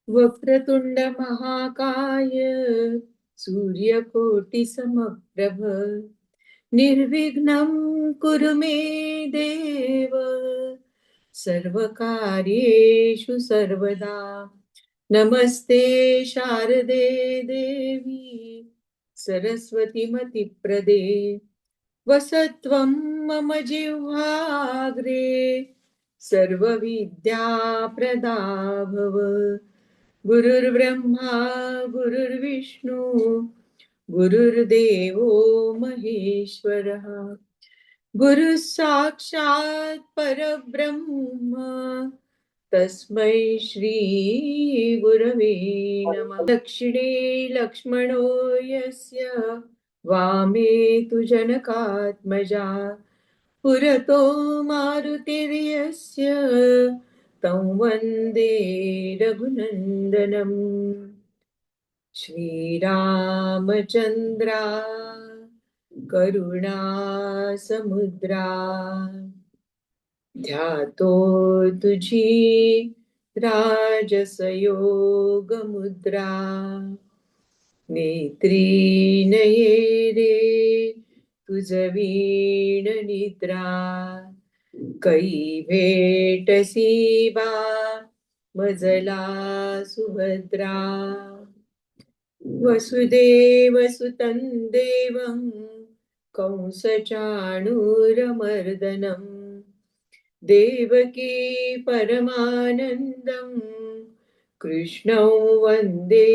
वक्रतुंड महाकाय सूर्यकोटि समप्रभ निर्विघ्नं कुरु मे देव सर्वकार्येषु सर्वदा। नमस्ते शारदे देवी सरस्वतीमतिप्रदे वसत्वं मम जिह्वाग्रे सर्वविद्याप्रदा भव। गुरुर्ब्रह्मा गुरुर्विष्णू गुरुर्देवो महेश्वरः गुरुः साक्षात् परब्रह्म तस्मै श्री गुरवे नमः। दक्षिणे लक्ष्मणो यस्य वामे तु जनकात्मजा पुरतो मारुतिर्यस्य तं वन्दे रघुनन्दनम्। श्रीरामचन्द्रा करुणा समुद्रा ध्यातो तुझी राजसयोग मुद्रा नेत्री नये रे तुझ वीण निद्रा कै भेटसी बा मजला सुभद्रा वसुदेव सुतं देवं कंसचाणूरमर्दनम् देवकी परमानन्दं कृष्णं वन्दे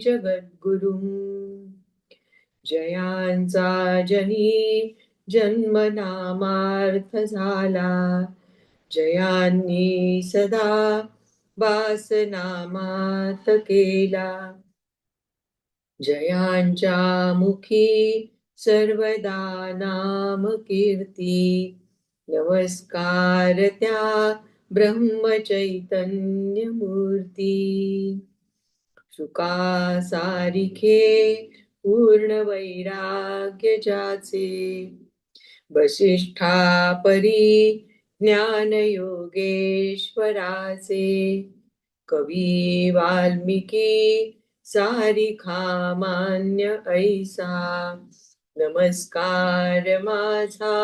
जगद्गुरुम्। जयांचा जनी जन्मनामार्थ झाला जयांनी सदा वासनामात केला जयांच्या मुखी सर्वदा नाम कीर्ती नमस्कार त्या ब्रह्मचैतन्य मूर्ती शुका सारिखे पूर्ण वैराग्य ज्याचे वसिष्ठा परी ज्ञान योगेश्वराचे कवी वाल्मिकी सारिखा मान्य ऐसा नमस्कार माझा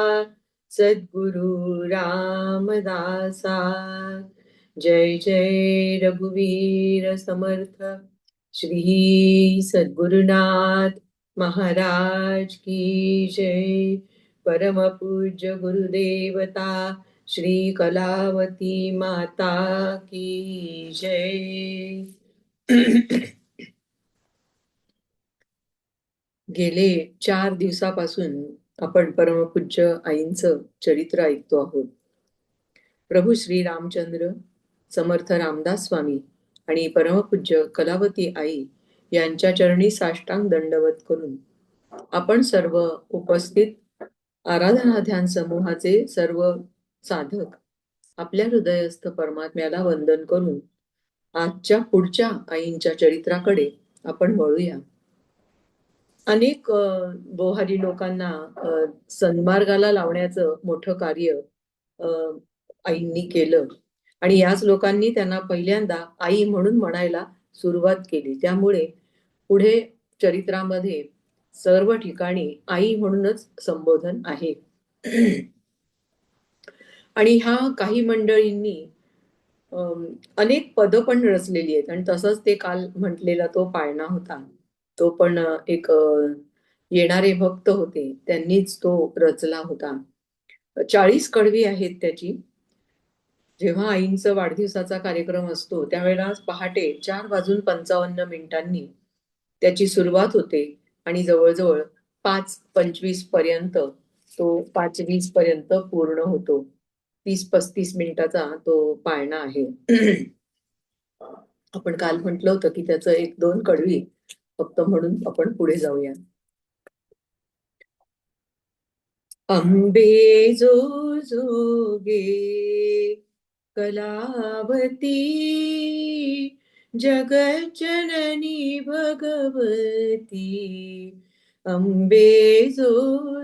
सद्गुरु रामदासा। जय जय रघुवीर समर्थ श्री सद्गुरुनाथ महाराज की जय। परम पूज्य गुरुदेवता श्री कलावती माता की जय। गेले 4 दिवसापासून आपण परमपूज्य आईंचं चरित्र ऐकतो आहोत। प्रभू श्री रामचंद्र, समर्थ रामदास स्वामी आणि परमपूज्य कलावती आई यांच्या चरणी साष्टांग दंडवत करून आपण सर्व उपस्थित आराधना ध्यान समूहाचे सर्व साधक आपल्या हृदयस्थ परमात्म्याला वंदन करून आजच्या पुढच्या आईंच्या चरित्राकडे आपण वळूया। अनेक बोहारी लोकांना सन्मार्गाला लावण्याचं मोठं कार्य आईंनी केलं आणि याच लोकांनी त्यांना पहिल्यांदा आई म्हणून म्हणायला सुरुवात केली। त्यामुळे पुढे चरित्रामध्ये सर्व ठिकाणी आई म्हणूनच संबोधन आहे। आणि ह्या काही मंडळींनी अनेक पद पण रचलेली आहेत आणि तसंच ते काल म्हटलेला तो पाळणा होता, तो पण एक येणारे भक्त होते त्यांनीच तो रचला होता। 40 कडवी आहेत त्याची। जेव्हा आईंचा वाढदिवसाचा कार्यक्रम असतो त्यावेळेला पहाटे 4:55 त्याची सुरुवात होते आणि जवळजवळ 5:25 पर्यंत तो 5:20 पर्यंत पूर्ण होतो। 30-35 मिनिटाचा तो पाळणा आहे। आपण काल म्हटलं होतं की त्याचं 1-2 कडवी फक्त म्हणून आपण पुढे जाऊया। अंबे जो जोगे कलावती जगज्जननी भगवती अंबे जो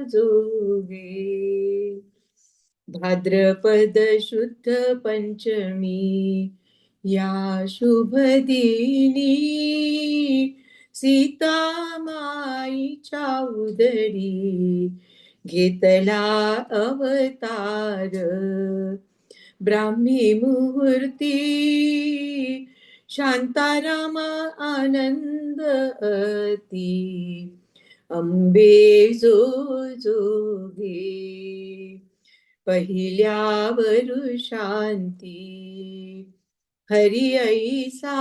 जोगे। भाद्रपद शुद्ध पंचमी या शुभ दिनी सीता माईच्या उदरी घेतला अवतार. ब्राह्मी मुहूर्ती शांतारामा आनंद अति अंबे जो जो घे पहिल्यावर शांती हरी ऐसा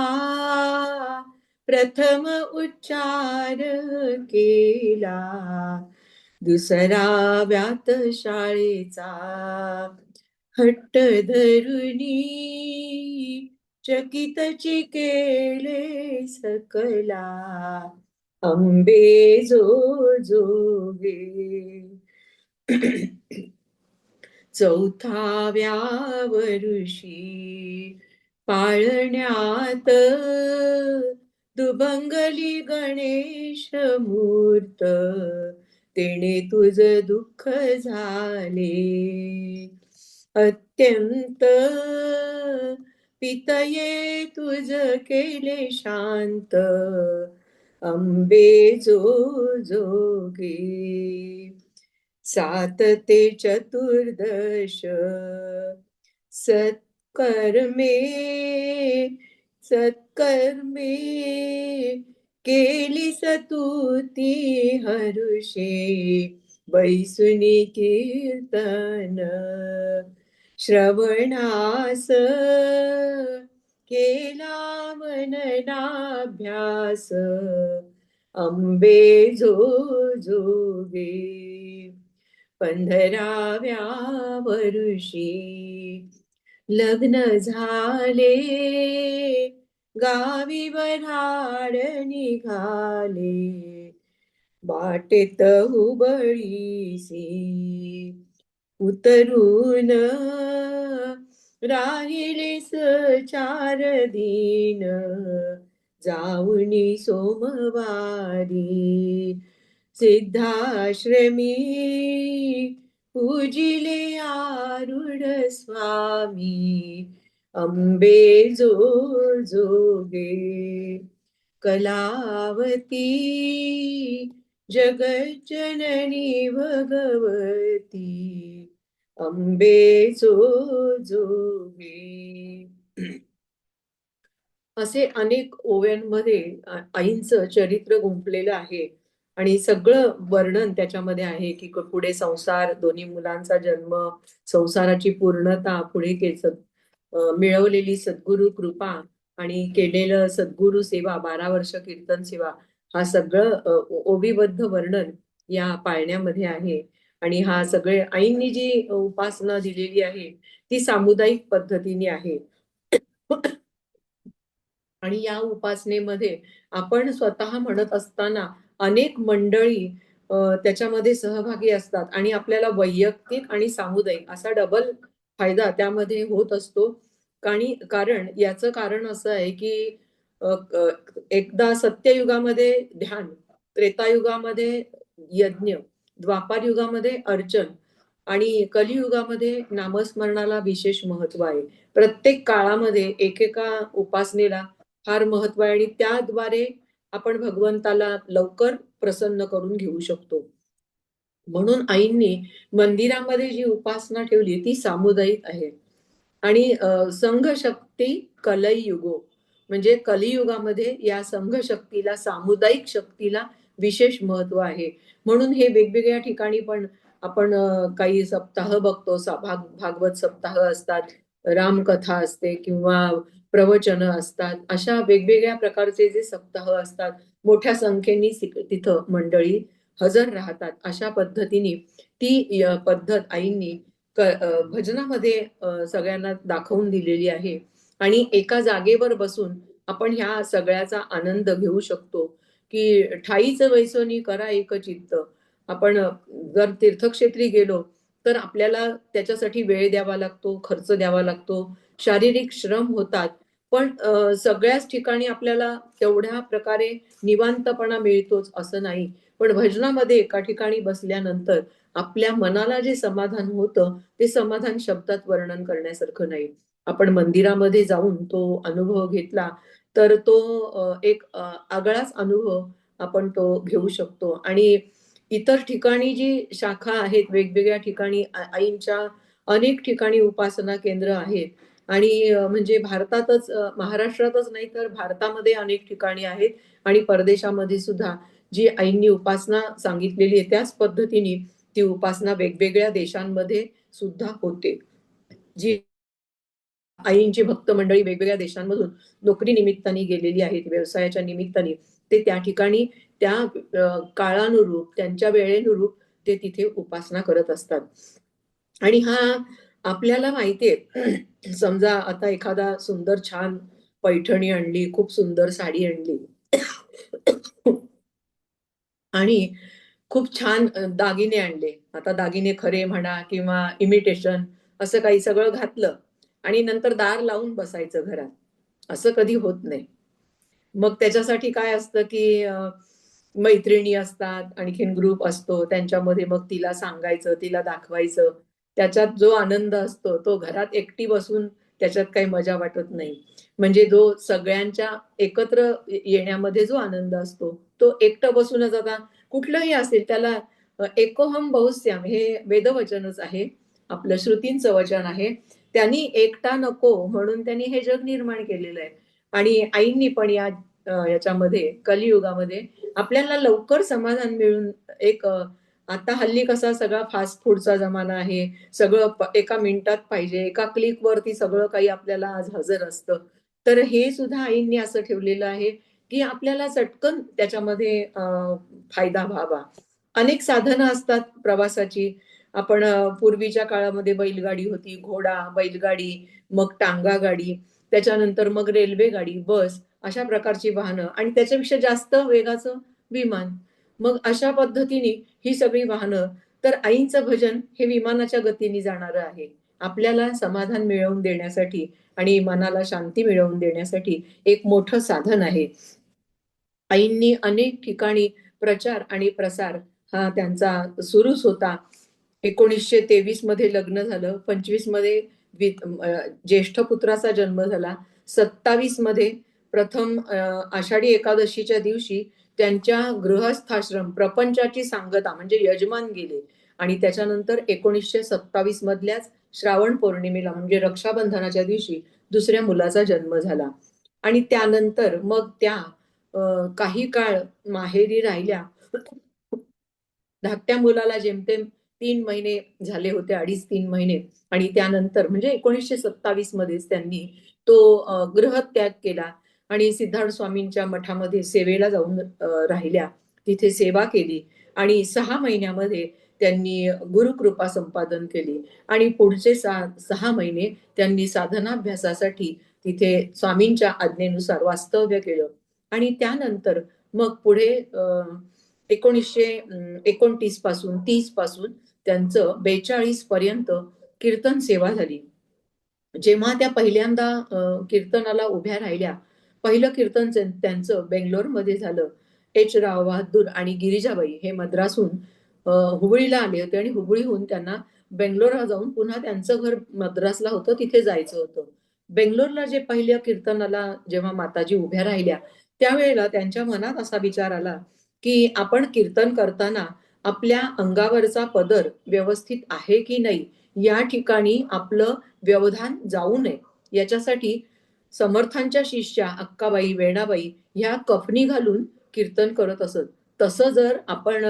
प्रथम उच्चार केला दुसरा व्यात शाळेचा हट्ट धरुनी चकितची केले सकला अंबे जो जोगे. चौथाव्या वर्षी पाळण्यात दुभंगली गणेश मूर्त तेने तुझ दुःख झाले अत्यंत पितये तुझ केले शांत अंबे जो जोगे. 7 ते चतुर्दश सत्कर्मे सत्कर्मे केली स्तुती हरुषे बैसुनी कीर्तन श्रवणास केला मननाभ्यास अंबे जो जोगे. 15व्या वर्षी लग्न झाले गावी वऱ्हाड निघाले वाटेत हुबळीसी उतरून राहिलेस 4 दिन जाऊनी सोमवारी सिद्धाश्रमी पूजिले आरुढ स्वामी अंबे जो जोगे. कलावती जगज्जननी भगवती अंबे जो जोगे. असे अनेक ओव्यांमध्ये आईंचं चरित्र गुंफलेलं आहे आणि सगळं वर्णन त्याच्यामध्ये आहे की पुढे संसार, दोन्ही मुलांचा जन्म, संसाराची पूर्णता, पुढे मिळवलेली सद्गुरु कृपा आणि केलेलं सद्गुरु सेवा, 12 वर्ष कीर्तन सेवा, हा सगळं ओवीबद्ध वर्णन या पाळण्यामध्ये आहे. आणि हा सगळे आईंनी जी उपासना दिलेली आहे ती सामुदायिक पद्धतीने आहे. आणि या उपासनेमध्ये आपण स्वतः म्हणत असताना अनेक मंडळी त्याच्यामध्ये सहभागी असतात आणि आपल्याला वैयक्तिक आणि सामुदायिक असा डबल फायदा त्यामध्ये होत असतो. कारण याचं कारण असं आहे की एकदा सत्ययुगामध्ये ध्यान, त्रेतायुगामध्ये यज्ञ, द्वापार युगामध्ये अर्चन आणि कलियुगामध्ये नामस्मरणाला विशेष महत्व आहे. प्रत्येक काळामध्ये एकेका उपासनेला फार महत्व आहे आणि त्याद्वारे आपण भगवंताला लवकर प्रसन्न करून घेऊ शकतो. म्हणून आईंनी मंदिरामध्ये जी उपासना ठेवली ती सामुदायिक आहे. आणि संघशक्ती कलयुगो म्हणजे कलियुगामध्ये या संघशक्तीला, सामुदायिक शक्तीला विशेष महत्व आहे. म्हणून हे वेगवेगळ्या ठिकाणी पण आपण काही सप्ताह बघतो, भागवत सप्ताह असतात, रामकथा असते किंवा प्रवचन असतात. अशा वेगवेगळ्या प्रकारचे जे सप्ताह असतात, मोठ्या संख्येने तिथं मंडळी हजर राहतात. अशा पद्धतीने ती पद्धत आईंनी भजनामध्ये सगळ्यांना दाखवून दिलेली आहे. आणि एका जागेवर बसून आपण ह्या सगळ्याचा आनंद घेऊ शकतो की ठाईच वैसोनी करा एक चित्त. आपण जर तीर्थक्षेत्री गेलो तर आपल्याला त्याच्यासाठी वेळ द्यावा लागतो, खर्च द्यावा लागतो, शारीरिक श्रम होतात. पण सगळ्याच ठिकाणी आपल्याला तेवढ्या प्रकारे निवांतपणा मिळतोच असं नाही. पण भजनामध्ये एका ठिकाणी बसल्यानंतर आपल्या मनाला जे समाधान होतं ते समाधान शब्दात वर्णन करण्यासारखं नाही. आपण मंदिरामध्ये जाऊन तो अनुभव घेतला, तर तो एक आगळाच अनुभव आपण तो घेऊ शकतो. आणि इतर ठिकाणी जी शाखा आहेत, वेगवेगळ्या ठिकाणी आईंच्या अनेक ठिकाणी उपासना केंद्र आहेत आणि म्हणजे भारतातच महाराष्ट्रातच नाही तर भारतामध्ये अनेक ठिकाणी आहेत आणि परदेशामध्ये सुद्धा जी आईंनी उपासना सांगितलेली आहे, त्याच पद्धतीने ती उपासना वेगवेगळ्या देशांमध्ये सुद्धा होते. जी आईंची भक्त मंडळी वेगवेगळ्या देशांमधून नोकरी निमित्ताने गेलेली आहेत, व्यवसायाच्या निमित्ताने. ते त्या ठिकाणी त्या काळानुरूप, त्यांच्या वेळेनुरूप ते तिथे उपासना करत असतात. आणि हा आपल्याला माहिती आहे, समजा आता एखादा सुंदर छान पैठणी आणली, खूप सुंदर साडी आणली आणि खूप छान दागिने आणले. आता दागिने खरे म्हणा किंवा इमिटेशन असं काही सगळं घातलं आणि नंतर दार लावून बसायचं घरात. असं कधी होत नाही. मग त्याच्यासाठी काय असतं, की मैत्रिणी असतात, आणखीन ग्रुप असतो. त्यांच्यामध्ये मग तिला सांगायचं, तिला दाखवायचं. त्याच्यात जो आनंद असतो, तो घरात एकटी बसून त्याच्यात काही मजा वाटत नाही. म्हणजे जो सगळ्यांच्या एकत्र येण्यामध्ये जो आनंद असतो, तो एकटं बसूनच आता कुठलंही असेल त्याला एकोहम बहुस्याम हे वेदवचनच आहे. आपलं श्रुतींचं वचन आहे. त्यांनी एकटा नको म्हणून त्यांनी हे जग निर्माण केलेलं आहे. आणि आईंनी पण याच्यामध्ये कलियुगामध्ये आपल्याला लवकर समाधान मिळून एक आता हल्ली कसा सगळा फास्ट फूडचा जमाना आहे. सगळं एका मिनिटात पाहिजे, एका क्लिकवरती सगळं काही आपल्याला आज हजर असतं. तर हे सुद्धा आईंनी असं ठेवलेलं आहे, की आपल्याला चटकन त्याच्यामध्ये फायदा व्हावा. अनेक साधनं असतात प्रवासाची. आपण पूर्वीच्या काळामध्ये बैलगाडी होती, घोडा, बैलगाडी, मग टांगा गाडी, त्याच्यानंतर मग रेल्वे गाडी, बस अशा प्रकारची वाहनं आणि त्याच्यापेक्षा जास्त वेगाचं विमान. मग अशा पद्धतीने ही सगळी वाहनं तर आईंचं भजन हे विमानाच्या गतीने जाणारं आहे. आपल्याला समाधान मिळवून देण्यासाठी आणि मनाला शांती मिळवून देण्यासाठी एक मोठं साधन आहे. आईंनी अनेक ठिकाणी प्रचार आणि प्रसार हा त्यांचा सुरूच होता. 1923 मध्ये लग्न झालं. 25 मध्ये ज्येष्ठ पुत्राचा जन्म झाला. 27 मध्ये प्रथम आषाढी एकादशीच्या दिवशी त्यांच्या गृहस्थाश्रम प्रपंचाची सांगता म्हणजे यजमान गेले आणि त्याच्यानंतर 1927 मधल्याच श्रावण पौर्णिमेला म्हणजे रक्षाबंधनाच्या दिवशी दुसऱ्या मुलाचा जन्म झाला. आणि त्यानंतर मग त्या काही काळ माहेरी राहिल्या. धाकट्या मुलाला जेमतेम 3 महिने झाले होते, 2.5-3 महिने. आणि त्यानंतर म्हणजे 1927 मध्येच त्यांनी तो गृहत्याग केला आणि सिद्धार्थ स्वामींच्या मठामध्ये सेवेला जाऊन राहिल्या. तिथे सेवा केली आणि 6 महिन्यामध्ये त्यांनी गुरुकृपा संपादन केली आणि पुढचे 6 महिने त्यांनी साधनाभ्यासासाठी तिथे स्वामींच्या आज्ञेनुसार वास्तव्य केलं. आणि त्यानंतर मग पुढे 1929 पासून 30 पासून त्यांचं 42 पर्यंत कीर्तन सेवा झाली. जेव्हा त्या पहिल्यांदा कीर्तनाला उभ्या राहिल्या, पहिलं कीर्तन त्यांचं बेंगलोरमध्ये झालं. एच. राव बहाद्दूर आणि गिरिजाबाई हे मद्रासहून हुबळीला आले होते आणि हुबळीहून त्यांना बेंगलोरला जाऊन पुन्हा त्यांचं घर मद्रासला होतं, तिथे जायचं होतं. बेंगलोरला जे पहिल्या कीर्तनाला जेव्हा माताजी उभ्या राहिल्या, त्यावेळेला त्यांच्या मनात असा विचार आला, की आपण कीर्तन करताना आपल्या अंगावरचा पदर व्यवस्थित आहे की नाही, या ठिकाणी आपलं व्यवधान जाऊ नये. याच्यासाठी समर्थांच्या शिष्या अक्काबाई, वेणाबाई ह्या कफनी घालून कीर्तन करत असत. तसं जर आपण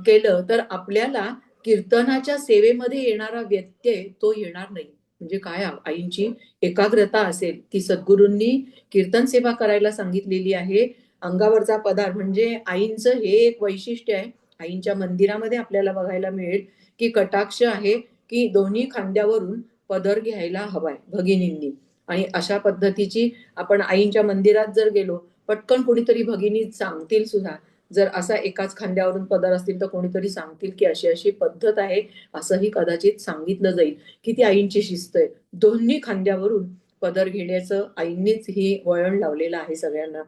केलं तर आपल्याला कीर्तनाच्या सेवेमध्ये येणारा व्यत्यय तो येणार नाही. म्हणजे काय आईंची एकाग्रता असेल, की सद्गुरूंनी कीर्तन सेवा करायला सांगितलेली आहे. अंगावरचा पदार म्हणजे आईंचं हे एक वैशिष्ट्य आहे. आईंच्या मंदिरामध्ये आपल्याला बघायला मिळेल, की कटाक्ष आहे, की दोन्ही खांद्यावरून पदर घ्यायला हवाय भगिनींनी. आणि अशा पद्धतीची आपण आईंच्या मंदिरात जर गेलो, पटकन कोणीतरी भगिनी सांगतील सुद्धा. जर असा एकाच खांद्यावरून पदर असतील तर कोणीतरी सांगतील, की अशी-अशी पद्धत आहे. असंही कदाचित सांगितलं जाईल, की ती आईंची शिस्त आहे. दोन्ही खांद्यावरून पदर घेण्याचं आईंनीच ही वळण लावलेलं आहे सगळ्यांना.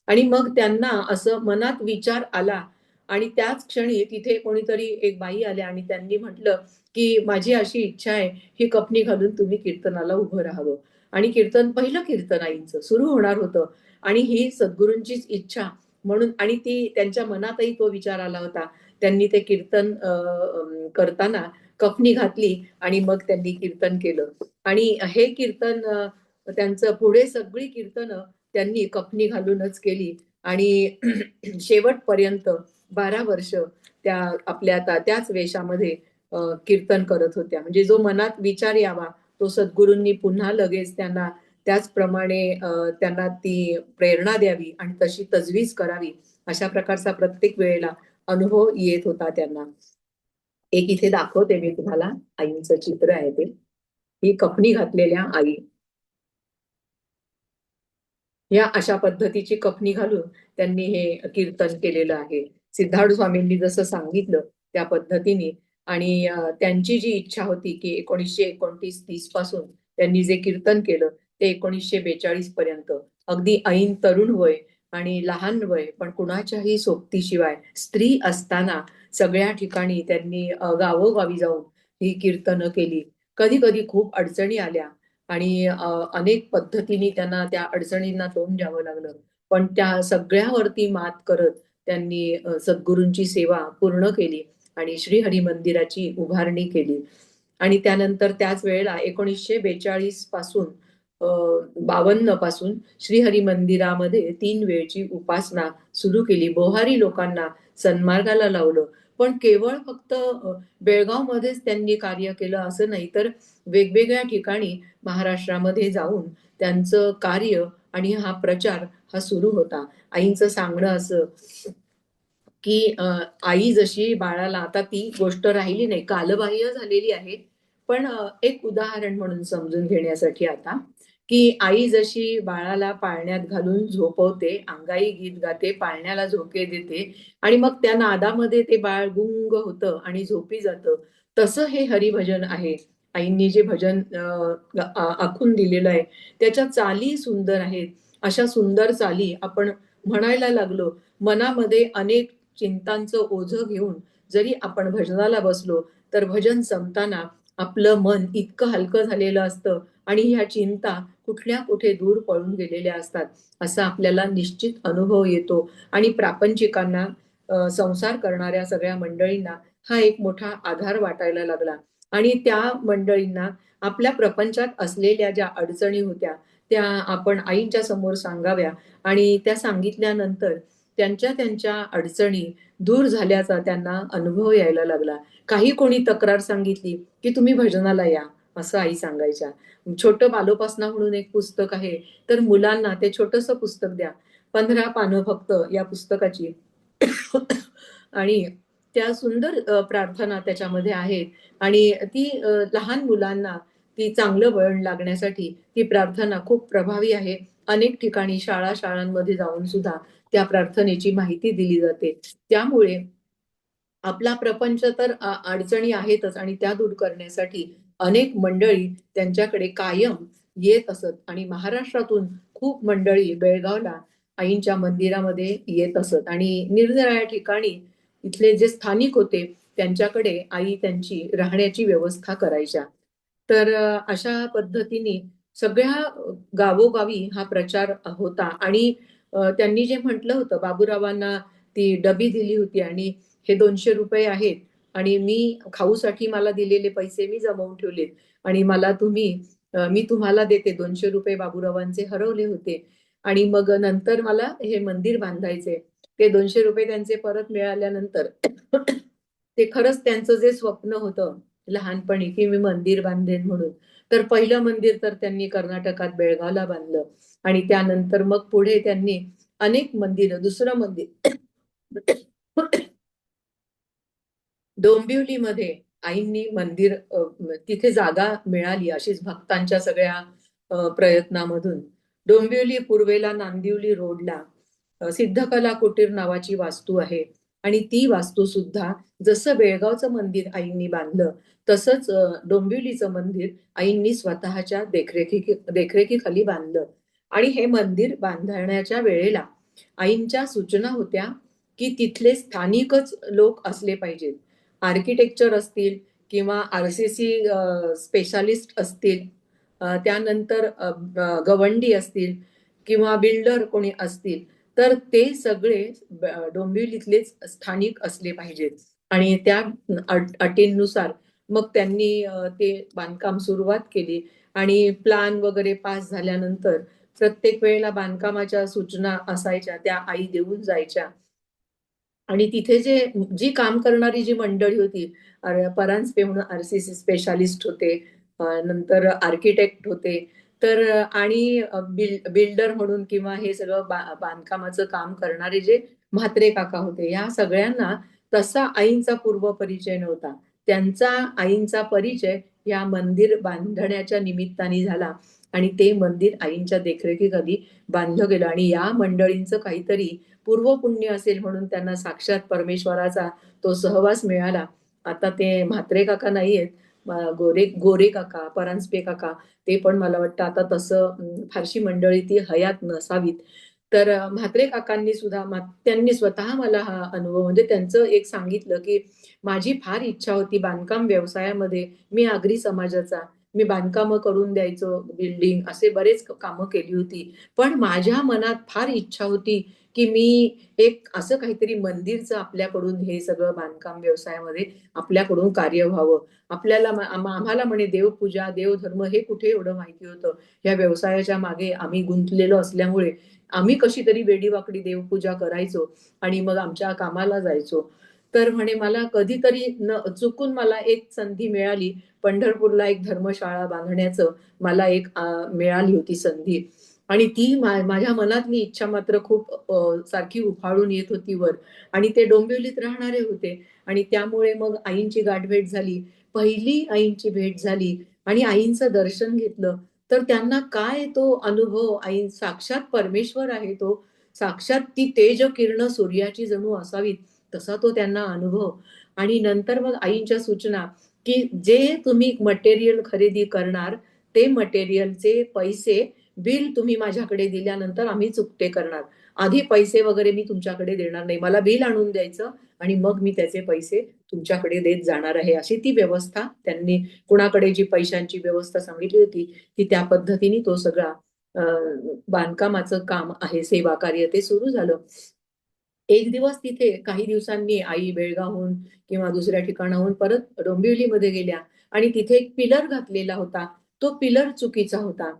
आणि मग त्यांना असं मनात विचार आला आणि त्याच क्षणी तिथे कोणीतरी एक बाई आल्या आणि त्यांनी म्हटलं, की "माझी अशी इच्छा आहे, ही कपनी घालून तुम्ही कीर्तनाला उभं राहावं." आणि पहिलं कीर्तन आईंचं सुरू होणार होतं आणि ही सद्गुरूंचीच इच्छा म्हणून आणि ती त्यांच्या मनातही तो विचार आला होता. त्यांनी ते कीर्तन करताना कफनी घातली आणि मग त्यांनी कीर्तन केलं आणि हे कीर्तन त्यांचं पुढे सगळी कीर्तनं त्यांनी कफनी घालूनच केली आणि शेवटपर्यंत 12 वर्ष त्या आपल्या त्याच वेशामध्ये कीर्तन करत होत्या. म्हणजे जो मनात विचार यावा, तो सद्गुरूंनी पुन्हा लगेच त्यांना त्याचप्रमाणे त्यांना ती प्रेरणा द्यावी आणि तशी तजवीज करावी, अशा प्रकारचा प्रत्येक वेळेला अनुभव येत होता त्यांना. एक इथे दाखवते मी तुम्हाला, आईंचं चित्र आहे ते. ही कफनी घातलेल्या आई. या अशा पद्धतीची कफनी घालून त्यांनी हे कीर्तन केलेलं आहे. सिद्धार्थ स्वामींनी जसं सांगितलं त्या पद्धतीने आणि त्यांची जी इच्छा होती, की 1929-30 पासून त्यांनी जे कीर्तन केलं ते 1942 पर्यंत अगदी ऐन तरुण वय आणि लहान वय, पण कुणाच्याही सोबतीशिवाय स्त्री असताना सगळ्या ठिकाणी त्यांनी गावोगावी जाऊन ही कीर्तनं केली. कधी-कधी खूप अडचणी आल्या आणि अनेक पद्धतीने त्यांना त्या अडचणींना तोंड द्यावं लागलं. पण त्या सगळ्यावरती मात करत त्यांनी सद्गुरूंची सेवा पूर्ण केली आणि श्रीहरी मंदिराची उभारणी केली. आणि त्यानंतर त्याच वेळेला 1942 पासून 52 पासून श्रीहरी मंदिरामध्ये 3 वेळची उपासना सुरू केली. बोहारी लोकांना सन्मार्गाला लावलं. पण केवळ फक्त बेळगावमध्येच त्यांनी कार्य केलं असं नाही, तर वेगवेगळ्या ठिकाणी महाराष्ट्रामध्ये जाऊन त्यांचं कार्य आणि हा प्रचार हा सुरू होता. आईंचं सांगणं असं, की आई जशी बाळाला आता ती गोष्ट राहिली नाही, कालबाह्य झालेली आहे. पण एक उदाहरण म्हणून समजून घेण्यासाठी आता, की आई जशी बाळाला पाळण्यात घालून झोपवते, अंगाई गीत गाते, पाळण्याला झोके देते आणि मग त्या नादामध्ये ते बाळ गुंग होतं आणि झोपी जातं. तसं हे हरिभजन आहे. आईंनी जे भजन आखून दिलेलं आहे, त्याच्या चाली सुंदर आहेत. अशा सुंदर चाली आपण म्हणायला लागलो, मनामध्ये अनेक चिंतांचं ओझं घेऊन जरी आपण भजनाला बसलो, तर भजन संपताना आपलं मन इतकं हलकं झालेलं असतं आणि ह्या चिंता कुठल्या कुठे दूर पळून गेलेल्या असतात, असा आपल्याला निश्चित अनुभव येतो आणि प्रापंचिकांना संसार करणाऱ्या सगळ्या मंडळींना हा एक मोठा आधार वाटायला लागला आणि त्या मंडळींना आपल्या प्रपंचात असलेल्या ज्या अडचणी होत्या, त्या आपण आईंच्या समोर सांगाव्या आणि त्या सांगितल्यानंतर त्यांच्या अडचणी दूर झाल्याचा त्यांना अनुभव यायला लागला. काही कोणी तक्रार सांगितली, की तुम्ही भजनाला या, असं आई सांगायच्या. छोटं बालोपासना म्हणून एक पुस्तक आहे, तर मुलांना ते छोटंसं पुस्तक द्या. 15 पानं फक्त या पुस्तकाची आणि त्या सुंदर प्रार्थना त्याच्यामध्ये आहेत आणि ती लहान मुलांना ती चांगलं वळण लागण्यासाठी ती प्रार्थना खूप प्रभावी आहे. अनेक ठिकाणी शाळांमध्ये जाऊन सुद्धा त्या प्रार्थनेची माहिती दिली जाते. त्यामुळे आपला प्रपंच तर अडचणी आहेतच आणि त्या दूर करण्यासाठी अनेक मंडळी त्यांच्याकडे कायम येत असत आणि महाराष्ट्रातून खूप मंडळी बेळगावला आईंच्या मंदिरामध्ये येत असत आणि निरनिराळ्या ठिकाणी इथले जे स्थानिक होते त्यांच्याकडे आई त्यांची राहण्याची व्यवस्था करायच्या. तर अशा पद्धतीने सगळ्या गावोगावी हा प्रचार होता आणि त्यांनी जे म्हटलं होतं बाबूरावांना ती डबी दिली होती आणि हे ₹200 आहेत आणि मी खाऊसाठी मला दिलेले पैसे मी जमवून ठेवलेत आणि मी तुम्हाला देते ₹200 बाबूरावांचे हरवले होते आणि मग नंतर मला हे मंदिर बांधायचे. ते ₹200 त्यांचे परत मिळाल्यानंतर ते खरंच त्यांचं जे स्वप्न होतं लहानपणी, की मी मंदिर बांधेन म्हणून. तर पहिलं मंदिर तर त्यांनी कर्नाटकात बेळगावला बांधलं आणि त्यानंतर मग पुढे त्यांनी अनेक मंदिरं दुसरं मंदिर डोंबिवलीमध्ये आईंनी मंदिर तिथे जागा मिळाली अशीच भक्तांच्या सगळ्या प्रयत्नामधून. डोंबिवली पूर्वेला नांदिवली रोडला सिद्धकला कुटीर नावाची वास्तू आहे आणि ती वास्तू सुद्धा जसं बेळगावचं मंदिर आईंनी बांधलं, तसंच डोंबिवलीचं मंदिर आईंनी स्वतःच्या देखरेखीखाली बांधलं आणि हे मंदिर बांधण्याच्या वेळेला आईंच्या सूचना होत्या, की तिथले स्थानिकच लोक असले पाहिजेत. आर्किटेक्चर असतील किंवा आर-सी-सी स्पेशालिस्ट असतील त्यानंतर गवंडी असतील किंवा बिल्डर कोणी असतील, तर ते सगळे डोंबिवलीतलेच स्थानिक असले पाहिजेत. आणि त्या अटींनुसार मग त्यांनी ते बांधकाम सुरुवात केली आणि प्लॅन वगैरे पास झाल्यानंतर प्रत्येक वेळेला बांधकामाच्या सूचना असायच्या, त्या आई देऊन जायच्या. आणि तिथे जी काम करणारी जी मंडळी होती, परांजपे म्हणून आर-सी-सी स्पेशालिस्ट होते, नंतर आर्किटेक्ट होते, तर आणि बिल्डर म्हणून किंवा हे सगळं बांधकामाचं काम करणारे जे म्हात्रे काका होते, या सगळ्यांना तसा आईंचा पूर्व परिचय नव्हता. त्यांचा आईंचा परिचय या मंदिर बांधण्याच्या निमित्ताने झाला आणि ते मंदिर आईंच्या देखरेखीखाली बांधलं गेलं आणि या मंडळींचं काहीतरी पूर्वपुण्य असेल म्हणून त्यांना साक्षात परमेश्वराचा तो सहवास मिळाला. आता ते म्हात्रे काका नाहीयेत. गोरे गोरे काका, परांजपे काका, ते पण मला वाटतं आता तसं फारशी मंडळी ती हयात नसावीत. तर म्हात्रे काकांनी सुद्धा त्यांनी स्वतः मला हा अनुभव म्हणजे त्यांचं एक सांगितलं, की माझी फार इच्छा होती बांधकाम व्यवसायामध्ये, मी आगरी समाजाचा, मी बांधकामं करून द्यायचो, बिल्डिंग असे बरेच कामं केली होती. पण माझ्या मनात फार इच्छा होती, की मी एक असं काहीतरी मंदिरचं आपल्याकडून हे सगळं बांधकाम व्यवसायामध्ये आपल्याकडून कार्य व्हावं. आम्हाला म्हणे देवपूजा, देवधर्म हे कुठे एवढं माहिती होतं. या व्यवसायाच्या मागे आम्ही गुंतलेलो असल्यामुळे आम्ही कशी तरी वेडीवाकडी देवपूजा करायचो आणि मग आमच्या कामाला जायचो. तर म्हणे मला कधीतरी चुकून मला एक संधी मिळाली. पंढरपूरला एक धर्मशाळा बांधण्याचं मला एक मिळाली होती संधी. आणि ती माझ्या मनातली इच्छा मात्र खूप सारखी उफाळून येत होती वर. आणि ते डोंबिवलीत राहणारे होते आणि त्यामुळे मग आईंची गाठभेट झाली. पहिली आईंची भेट झाली आणि आईंचं दर्शन घेतलं. तर त्यांना काय तो अनुभव, आई साक्षात परमेश्वर आहे तो, साक्षात ती तेज किरण सूर्याची जणू असावीत, तसा तो त्यांना अनुभव. आणि नंतर मग आईंच्या सूचना, की जे तुम्ही मटेरियल खरेदी करणार, ते मटेरियलचे पैसे बिल तुम्ही माझ्याकडे दिल्यानंतर आम्ही चुकते करणार. आधी पैसे वगैरे मी तुमच्याकडे देणार नाही. मला बिल आणून द्यायचं आणि मग मी त्याचे पैसे तुमच्याकडे देत जाणार आहे. अशी ती व्यवस्था त्यांनी कुणाकडे जी पैशांची व्यवस्था सांगितली होती, ती त्या पद्धतीने तो सगळा अ, बांधकामाचं काम आहे, सेवा कार्य ते सुरू झालं. एक दिवस तिथे काही दिवसांनी आई बेळगावहून किंवा दुसऱ्या ठिकाणाहून परत डोंबिवलीमध्ये गेल्या आणि तिथे एक पिलर घातलेला होता. तो पिलर चुकीचा होता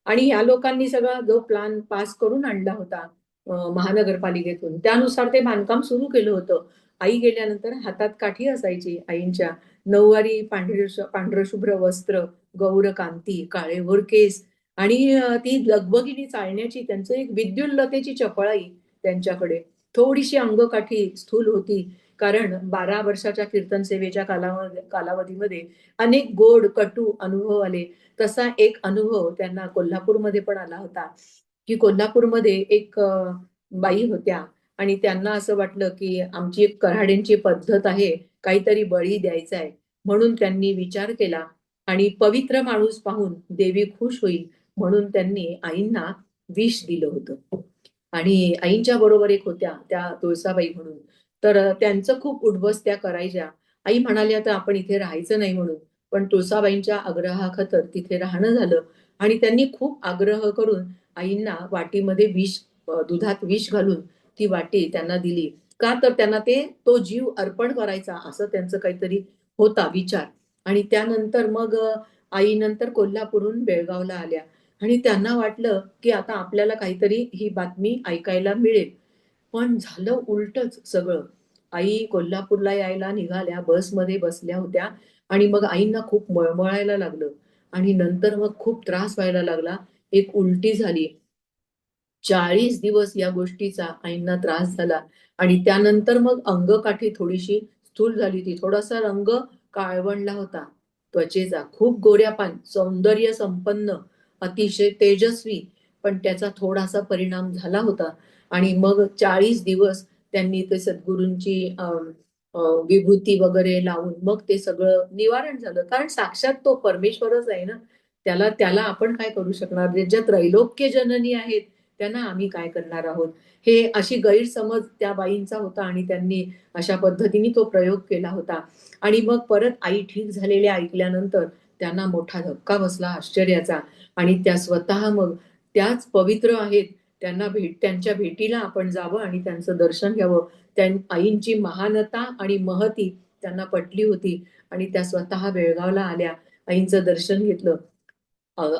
आणि या लोकांनी सगळा जो प्लॅन पास करून आणला होता महानगरपालिकेतून, त्यानुसार ते बांधकाम सुरू केलं होतं. आई गेल्यानंतर हातात काठी असायची आईंच्या. नऊवारी पांढरशुभ्र वस्त्र, गौरकांती, काळेभोर केस आणि ती लगबगीने चालण्याची त्यांचं एक विद्युल्लतेची चपळाई त्यांच्याकडे. थोडीशी अंगकाठी स्थूल होती. कारण 12 वर्षाच्या कीर्तन सेवेच्या कालावधीमध्ये अनेक गोड, कटू अनुभव आले. तसा एक अनुभव त्यांना कोल्हापूरमध्ये पण आला होता, की कोल्हापूरमध्ये एक बाई होत्या आणि त्यांना असं वाटलं, की आमची एक कऱ्हाडेंची पद्धत आहे, काहीतरी बळी द्यायचा आहे. म्हणून त्यांनी विचार केला आणि पवित्र माणूस पाहून देवी खुश होईल म्हणून त्यांनी आईंना विष दिलं होतं. आणि आईंच्या बरोबर एक होत्या त्या तुळसाबाई म्हणून. तर त्यांचं खूप उठबस त्या करायच्या. आई म्हणाल्या, "तर आपण इथे राहायचं नाही" म्हणून. पण तुळसाबाईंच्या आग्रहाखातर तिथे राहणं झालं आणि त्यांनी खूप आग्रह करून आईंना वाटीमध्ये दुधात विष घालून ती वाटी त्यांना दिली. का तर त्यांना तो जीव अर्पण करायचा असं त्यांचं काहीतरी होता विचार. आणि त्यानंतर मग आई नंतर कोल्हापूरहून बेळगावला आल्या आणि त्यांना वाटलं, की आता आपल्याला काहीतरी ही बातमी ऐकायला मिळेल. पण झालं उलटंच सगळं. आई कोल्हापूरला यायला निघाल्या, बसमध्ये बसल्या होत्या आणि मग आईंना खूप मळमळायला लागलं आणि नंतर मग खूप त्रास व्हायला लागला. एक उलटी झाली. 40 दिवस या गोष्टीचा आईंना त्रास झाला आणि त्यानंतर मग अंगकाठी थोडीशी स्थूल झाली होती. थोडासा रंग काळवंडला होता त्वचेचा. खूप गोऱ्यापान, सौंदर्य संपन्न, अतिशय तेजस्वी, पण त्याचा थोडासा परिणाम झाला होता. आणि मग 40 दिवस त्यांनी ते सद्गुरूंची विभूती वगैरे लावून मग ते सगळं निवारण झालं. कारण साक्षात तो परमेश्वरच आहे ना. त्याला त्याला आपण काय करू शकणार? ज्या त्रैलोक्य जननी आहेत, त्यांना आम्ही काय करणार आहोत? हे अशी गैरसमज त्या बाईंचा होता आणि त्यांनी अशा पद्धतीने तो प्रयोग केला होता. आणि मग परत आई ठीक झालेल्या ऐकल्यानंतर त्यांना मोठा धक्का बसला आश्चर्याचा. आणि त्या स्वतः मग त्याच पवित्र आहेत, त्यांना त्यांच्या भेटीला आपण जावं आणि त्यांचं दर्शन घ्यावं. त्या आईंची महानता आणि महती त्यांना पटली होती आणि त्या स्वतः बेळगावला आल्या, आईंचं दर्शन घेतलं.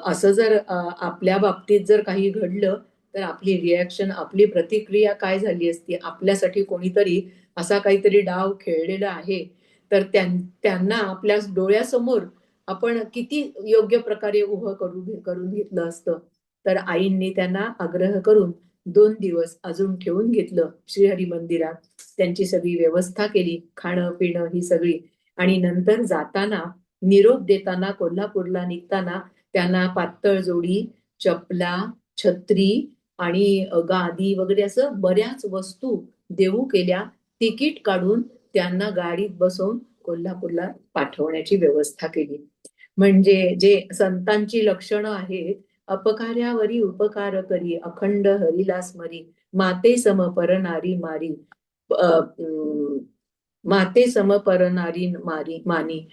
असं जर आपल्या बाबतीत जर काही घडलं तर आपली रिॲक्शन, आपली प्रतिक्रिया काय झाली असती? आपल्यासाठी कोणीतरी असा काहीतरी डाव खेळलेला आहे, तर त्यांना आपल्या डोळ्यासमोर आपण किती योग्य प्रकारे उभं करून घेतलं असतं. तर आईंनी त्यांना आग्रह करून 2 दिवस अजून ठेवून घेतलं श्रीहरी मंदिरात. त्यांची सगळी व्यवस्था केली, खाणं-पिणं ही सगळी. आणि नंतर जाताना, निरोप देताना, कोल्हापूरला निघताना त्यांना पातळ जोडी, चपला, छत्री आणि गादी वगैरे असं बऱ्याच वस्तू देऊ केल्या. तिकीट काढून त्यांना गाडीत बसवून कोल्हापूरला पाठवण्याची व्यवस्था केली. म्हणजे जे संतांची लक्षणं आहेत, अपकार्यावरी उपकार करी, अखंड हरिला स्मरी, माते सम पर नारी मारी, माते सम पर नारी मारी मानी,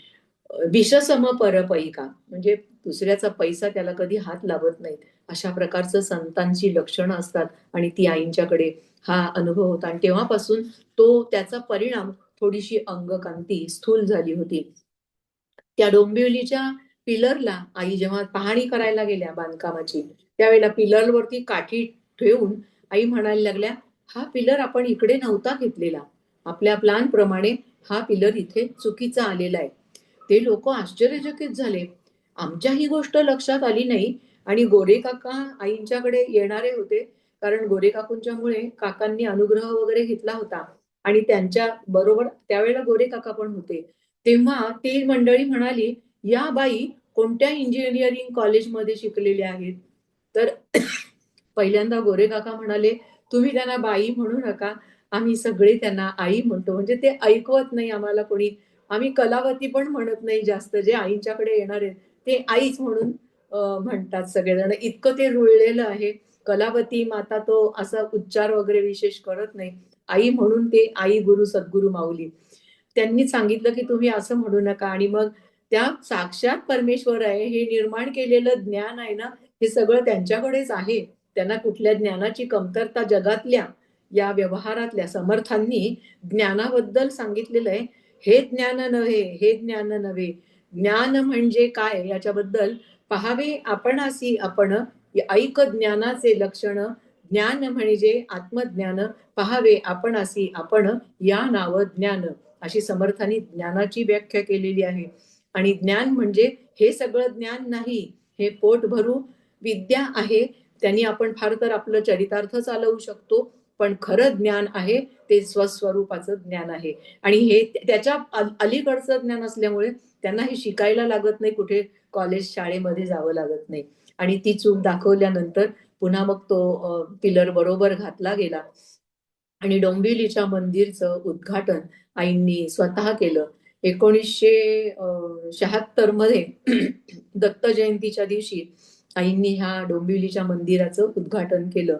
विषसम परपैका, म्हणजे दुसऱ्याचा पैसा त्याला कधी हात लावत नाहीत. अशा प्रकारचं संतांची लक्षणं असतात आणि ती आईंच्याकडे हा अनुभव होता आणि तेव्हापासून त्याचा परिणाम थोडीशी अंगकांती स्थूल झाली होती. त्या डोंबिवलीच्या पिलरला आई जेव्हा पाहणी करायला गेल्या बांधकामाची, त्यावेळेला पिलरवरती काठी ठेवून आई म्हणायला लागल्या, हा पिलर आपण इकडे नव्हता घेतलेला. आपल्या प्लॅन प्रमाणे हा पिलर इथे चुकीचा आलेला आहे. ते लोक आश्चर्यचकित झाले. आमच्या ही गोष्ट लक्षात आली नाही आणि गोरे काका आईंच्याकडे येणारे होते, कारण गोरे काकूंच्यामुळे काकांनी अनुग्रह वगैरे घेतला होता आणि त्यांच्या बरोबर त्यावेळेला गोरे काका पण होते. तेव्हा ती मंडळी म्हणाली, या बाई कोणत्या इंजिनिअरिंग कॉलेजमध्ये शिकलेल्या आहेत? तर पहिल्यांदा गोरे काका म्हणाले, तुम्ही त्यांना बाई म्हणू नका, आम्ही सगळे त्यांना आई म्हणतो. म्हणजे ते ऐकवत नाही आम्हाला कोणी. आम्ही कलावती पण म्हणत नाही जास्त, जे आईंच्याकडे येणार आहेत ते आईच म्हणून म्हणतात सगळेजण. इतकं ते रुळलेलं आहे. कलावती माता तो असा उच्चार वगैरे विशेष करत नाही. आई म्हणून ते आई, गुरु, सद्गुरु, माऊली. त्यांनी सांगितलं की तुम्ही असं म्हणू नका. आणि मग त्या साक्षात परमेश्वर आहे, हे निर्माण केलेलं ज्ञान आहे ना, हे सगळं त्यांच्याकडेच आहे. त्यांना कुठल्या ज्ञानाची कमतरता जगातल्या या व्यवहारातल्या समर्थांनी ज्ञानाबद्दल सांगितलेलं आहे. हे ज्ञान नव्हे, हे ज्ञान नव्हे, ज्ञान म्हणजे काय याच्याबद्दल पहावे आपणासी आपण, ऐक ज्ञानाचे लक्षण, ज्ञान म्हणजे आत्मज्ञान, पहावे आपणासी आपण, या नाव ज्ञान, अशी समर्थांनी ज्ञानाची व्याख्या केलेली आहे. आणि ज्ञान म्हणजे हे सगळं ज्ञान नाही, हे पोट भरू विद्या आहे. त्यांनी आपण फार तर आपलं चरितार्थ चालवू शकतो, पण खरं ज्ञान आहे ते स्वस्वरूपाचं ज्ञान आहे. आणि हे त्याच्या अलीकडचं ज्ञान असल्यामुळे त्यांना हे शिकायला लागत नाही, कुठे कॉलेज शाळेमध्ये जावं लागत नाही. आणि ती चूक दाखवल्यानंतर पुन्हा मग तो पिलर बरोबर घातला गेला आणि डोंबिवलीच्या मंदिरचं उद्घाटन आईंनी स्वतः केलं. 1976 मध्ये दत्त जयंतीच्या दिवशी आईंनी ह्या डोंबिवलीच्या मंदिराचं उद्घाटन केलं.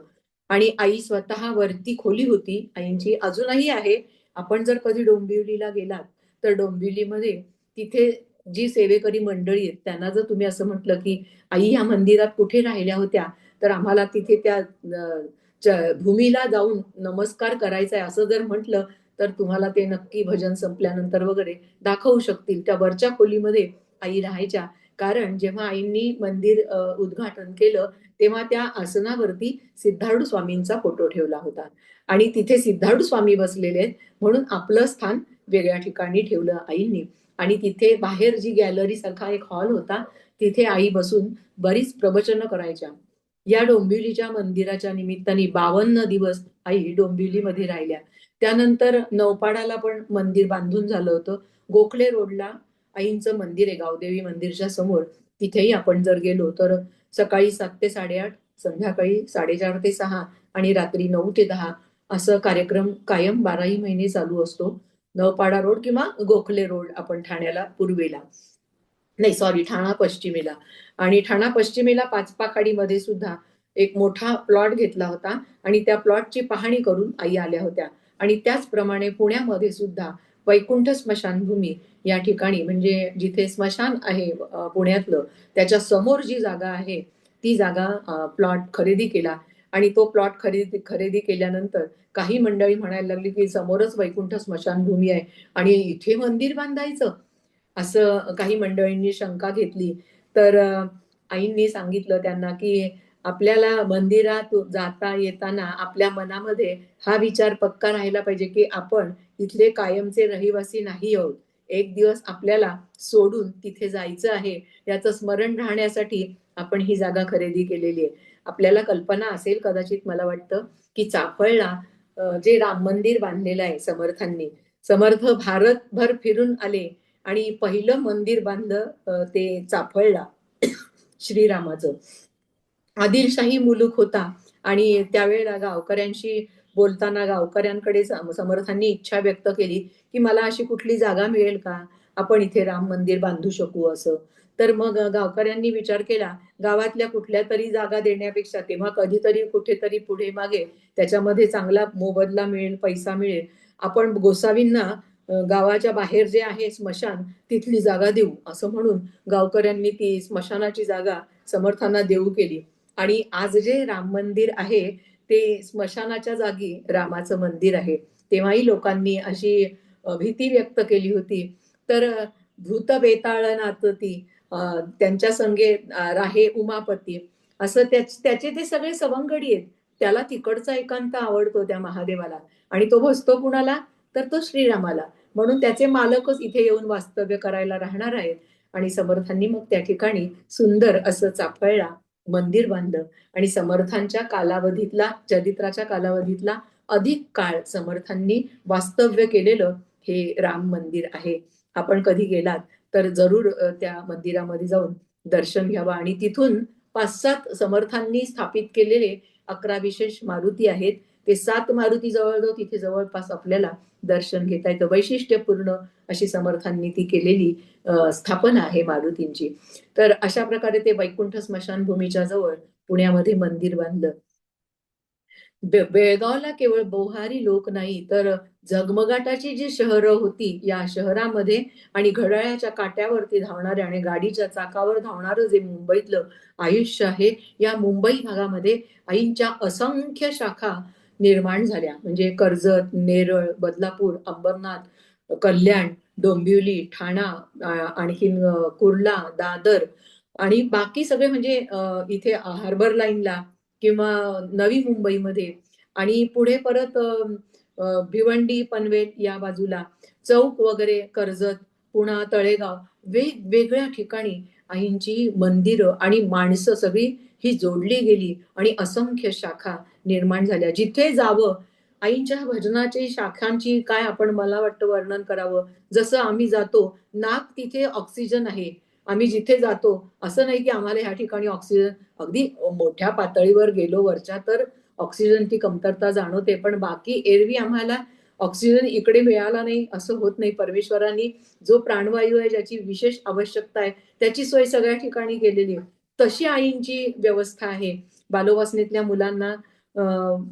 आणि आई स्वतः वरती खोली होती आईंची, अजूनही आहे. आपण जर कधी डोंबिवलीला गेलात तर डोंबिवलीमध्ये तिथे जी सेवेकरी मंडळी आहेत त्यांना जर तुम्ही असं म्हटलं की आई ह्या मंदिरात कुठे राहिल्या होत्या, तर आम्हाला तिथे त्या भूमीला जाऊन नमस्कार करायचा आहे असं जर म्हटलं, तर तुम्हाला ते नक्की भजन संपल्यानंतर वगैरे दाखवू शकतील. त्या वरच्या खोलीमध्ये आई राहायच्या. कारण जेव्हा आईंनी मंदिर उद्घाटन केलं तेव्हा त्या आसनावरती सिद्धार्थ स्वामींचा फोटो ठेवला होता आणि तिथे सिद्धार्थ स्वामी बसलेले आहेत, म्हणून आपलं स्थान वेगळ्या ठिकाणी ठेवलं आईंनी. आणि तिथे बाहेर जी गॅलरी सारखा एक हॉल होता, तिथे आई बसून बरीच प्रवचनं करायच्या. या डोंबिवलीच्या मंदिराच्या निमित्ताने 52 दिवस आई डोंबिवलीमध्ये राहिल्या. त्यानंतर नौपाडाला पण मंदिर बांधून झालं होतं. गोखले रोडला आईंचं मंदिर आहे, गावदेवी मंदिरच्या समोर. तिथेही आपण जर गेलो तर सकाळी 7 ते 8:30, संध्याकाळी 4:30 ते 6 आणि रात्री 9 ते 10 असं कार्यक्रम कायम 12ही महिने चालू असतो. नौपाडा रोड किंवा गोखले रोड, आपण ठाण्याला पूर्वेला, नाही सॉरी, ठाणा पश्चिमेला. आणि ठाणा पश्चिमेला पाचपाखाडीमध्ये सुद्धा एक मोठा प्लॉट घेतला होता आणि त्या प्लॉटची पाहणी करून आई आल्या होत्या. आणि त्याचप्रमाणे पुण्यामध्ये सुद्धा वैकुंठ स्मशानभूमी या ठिकाणी, म्हणजे जिथे स्मशान आहे पुण्यातलं, त्याच्या समोर जी जागा आहे ती जागा प्लॉट खरेदी केला. आणि तो प्लॉट खरेदी खरेदी केल्यानंतर काही मंडळी म्हणायला लागली की समोरच वैकुंठ स्मशानभूमी आहे आणि इथे मंदिर बांधायचं, असं काही मंडळींनी शंका घेतली. तर आईंनी सांगितलं त्यांना की आपल्याला मंदिरात जाता येताना आपल्या मनामध्ये हा विचार पक्का राहिला पाहिजे की आपण इथले कायमचे रहिवासी नाही आहोत. एक दिवस आपल्याला सोडून तिथे जायचं आहे, याचं स्मरण राहण्यासाठी आपण ही जागा खरेदी केलेली आहे. आपल्याला कल्पना असेल कदाचित, मला वाटतं, की चाफळला जे राम मंदिर बांधलेलं आहे समर्थांनी, समर्थ भारतभर फिरून आले आणि पहिलं मंदिर बांधलं ते चाफळला श्रीरामाचं. आदिलशाही मुलूक होता आणि त्यावेळेला गावकऱ्यांशी बोलताना गावकऱ्यांकडे समर्थांनी इच्छा व्यक्त केली की मला अशी कुठली जागा मिळेल का, आपण इथे राम मंदिर बांधू शकू असं. तर मग गावकऱ्यांनी विचार केला, गावातल्या कुठल्या तरी जागा देण्यापेक्षा तेव्हा कधीतरी कुठेतरी पुढे मागे त्याच्यामध्ये चांगला मोबदला मिळेल, पैसा मिळेल, आपण गोसावींना गावाच्या बाहेर जे आहे स्मशान तिथली जागा देऊ असं म्हणून गावकऱ्यांनी ती स्मशानाची जागा समर्थांना देऊ केली. आणि आज जे राम मंदिर आहे ते स्मशानाच्या जागी रामाचं मंदिर आहे. तेव्हाही लोकांनी अशी भीती व्यक्त केली होती. तर भूत बेताळ नाचती, त्यांच्या संगे राहे उमापती, असं त्याचे ते सगळे सवंगडी आहेत. त्याला तिकडचा एकांत आवडतो त्या महादेवाला आणि तो बसतो कुणाला, तर तो श्रीरामाला. म्हणून त्याचे मालकच इथे येऊन वास्तव्य करायला राहणार आहेत. आणि समर्थांनी मग त्या ठिकाणी सुंदर असं चाफळला मंदिर बांधलं आणि समर्थांच्या कालावधीतला, चरित्राच्या कालावधीतला अधिक काळ समर्थांनी वास्तव्य केलेलं हे राम मंदिर आहे. आपण कधी गेलात तर जरूर त्या मंदिरामध्ये जाऊन दर्शन घ्यावं. आणि तिथून 5-7 समर्थांनी स्थापित केलेले 11 विशेष मारुती आहेत. ते 7 मारुती जवळ तिथे जवळपास आपल्याला दर्शन घेता येतं. वैशिष्ट्यपूर्ण अशी समर्थांनी ती केलेली स्थापना आहे मारुतींची. तर अशा प्रकारे ते वैकुंठ स्मशानभूमीच्या जवळ पुण्यामध्ये मंदिर बांधलं. बेळगावला केवळ बोहारी लोक नाही, तर झगमगाटाची जी शहरं होती, या शहरामध्ये आणि घड्याळाच्या काट्यावरती धावणाऱ्या आणि गाडीच्या चाकावर धावणारं जे मुंबईतलं आयुष्य आहे, या मुंबई भागामध्ये आईंच्या असंख्य शाखा निर्माण झाल्या. म्हणजे कर्जत, नेरळ, बदलापूर, अंबरनाथ, कल्याण, डोंबिवली, ठाणा, आणखीन कुर्ला, दादर आणि बाकी सगळे, म्हणजे इथे हार्बर लाईनला किंवा नवी मुंबईमध्ये आणि पुढे परत भिवंडी, पनवेल या बाजूला चौक वगैरे, कर्जत, पुणा, तळेगाव, वेगवेगळ्या ठिकाणी आईंची मंदिरं आणि माणसं सगळी ही जोडली गेली आणि असंख्य शाखा निर्माण झाल्या. जिथे जावं, आईंच्या भजनाची शाखांची काय आपण, मला वाटतं, वर्णन करावं. जसं आम्ही जातो, नाक तिथे ऑक्सिजन आहे. आम्ही जिथे जातो असं नाही की आम्हाला ह्या ठिकाणी ऑक्सिजन, अगदी मोठ्या पातळीवर गेलो वरच्या तर ऑक्सिजनची कमतरता जाणवते, पण बाकी एरवी आम्हाला ऑक्सिजन इकडे मिळाला नाही असं होत नाही. परमेश्वरांनी जो प्राणवायू आहे, ज्याची विशेष आवश्यकता आहे, त्याची सोय सगळ्या ठिकाणी केलेली आहे. तशी आईंची व्यवस्था आहे. बालवासनेतल्या मुलांना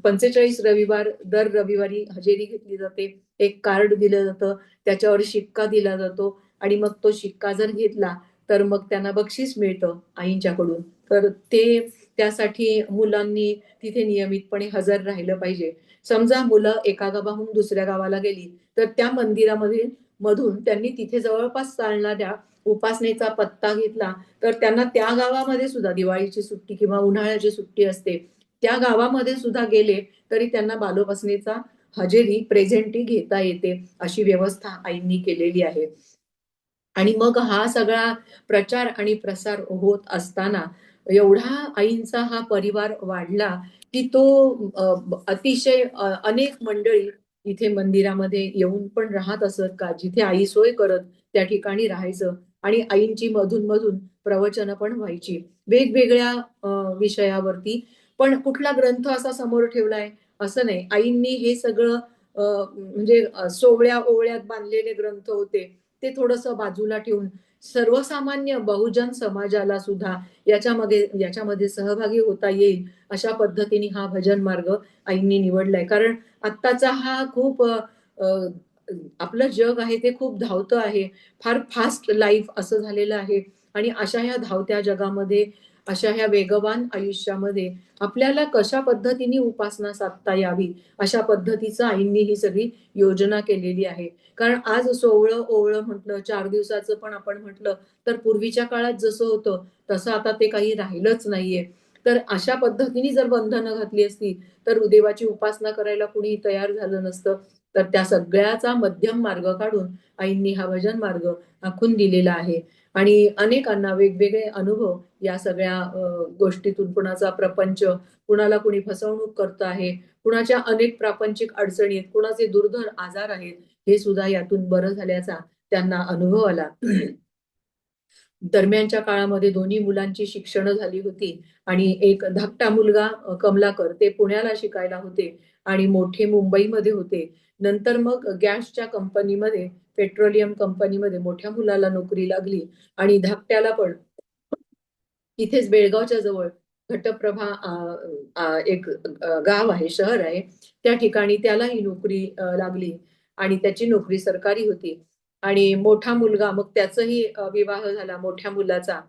45 रविवार, दर रविवारी हजेरी घेतली जाते. एक कार्ड दिलं जातं, त्याच्यावर शिक्का दिला जातो आणि मग तो शिक्का जर घेतला तर मग त्यांना बक्षीस मिळतं आईंच्याकडून. तर ते, त्यासाठी मुलांनी तिथे नियमितपणे हजर राहिलं पाहिजे. समजा मुलं एका गावाहून दुसऱ्या गावाला गेली तर त्या मंदिरामध्ये मधून त्यांनी तिथे जवळपास चालणाऱ्या उपासनेचा पत्ता घेतला तर त्यांना त्या गावामध्ये सुद्धा दिवाळीची सुट्टी किंवा उन्हाळ्याची सुट्टी असते, त्या गावामध्ये सुद्धा गेले तरी त्यांना बालोपासनेचा हजेरी, प्रेझेंटी घेता येते. अशी व्यवस्था आईंनी केलेली आहे. आणि मग हा सगळा प्रचार आणि प्रसार होत असताना एवढा आईंचा हा परिवार वाढला की तो अतिशय अनेक मंडळी इथे मंदिरामध्ये येऊन पण राहत असत. का जिथे आई सोय करत त्या ठिकाणी राहायचं आणि आईंची मधून मधून प्रवचनं पण व्हायची वेगवेगळ्या विषयावरती. पण कुठला ग्रंथ असा समोर ठेवलाय असं नाही. आईंनी हे सगळं म्हणजे सोवळ्या ओवळ्यात बांधलेले ग्रंथ होते ते थोडंसं बाजूला ठेवून सर्वसामान्य बहुजन समाजाला सुद्धा याच्यामध्ये सहभागी होता येईल अशा पद्धतीने हा भजन मार्ग आईंनी निवडलाय. कारण आत्ताचा हा खूप आपलं जग आहे ते खूप धावतं आहे. फार फास्ट लाईफ असं झालेलं आहे आणि अशा ह्या धावत्या जगामध्ये, अशा ह्या वेगवान आयुष्यामध्ये आपल्याला कशा पद्धतीने उपासना साधता यावी, अशा पद्धतीचं आईंनी ही सगळी योजना केलेली आहे. कारण आज सोवळं ओवळं म्हटलं, 4 दिवसाचं पण आपण म्हटलं, तर पूर्वीच्या काळात जसं होतं, तसं आता ते काही राहिलंच नाहीये. तर अशा पद्धतीने जर बंधनं घातली असती, तर देवाची उपासना करायला कुणी तयार झालं नसतं. तर त्या सगळ्याचा मध्यम मार्ग काढून आईंनी हा भजन मार्ग आखून दिलेला आहे. आणि अनेकांना वेगवेगळे अनुभव या सगळ्या गोष्टीतून कुणाचा प्रपंच, कुणाला कुणी फसवणूक करत आहे, कुणाच्या अनेक प्रापंचिक अडचणी आहेत, कुणाचे दुर्धर आजार आहेत, हे सुद्धा यातून बरं झाल्याचा त्यांना अनुभव आला. दरम्यानच्या काळामध्ये दोन्ही मुलांची शिक्षण झाली होती आणि एक धाकटा मुलगा कमलाकर ते पुण्याला शिकायला होते आणि मोठे मुंबईमध्ये होते. नंतर मग गॅसच्या कंपनीमध्ये, पेट्रोलियम कंपनीमध्ये मोठ्या मुलाला नोकरी लागली आणि धाकट्याला पण इथेच बेळगावच्या जवळ घटप्रभा एक गाव आहे, शहर आहे. त्या ठिकाणी त्यालाही नोकरी लागली आणि त्याची नोकरी सरकारी होती. आणि मोठा मुलगा मग त्याचाही विवाह झाला मोठ्या मुलाचा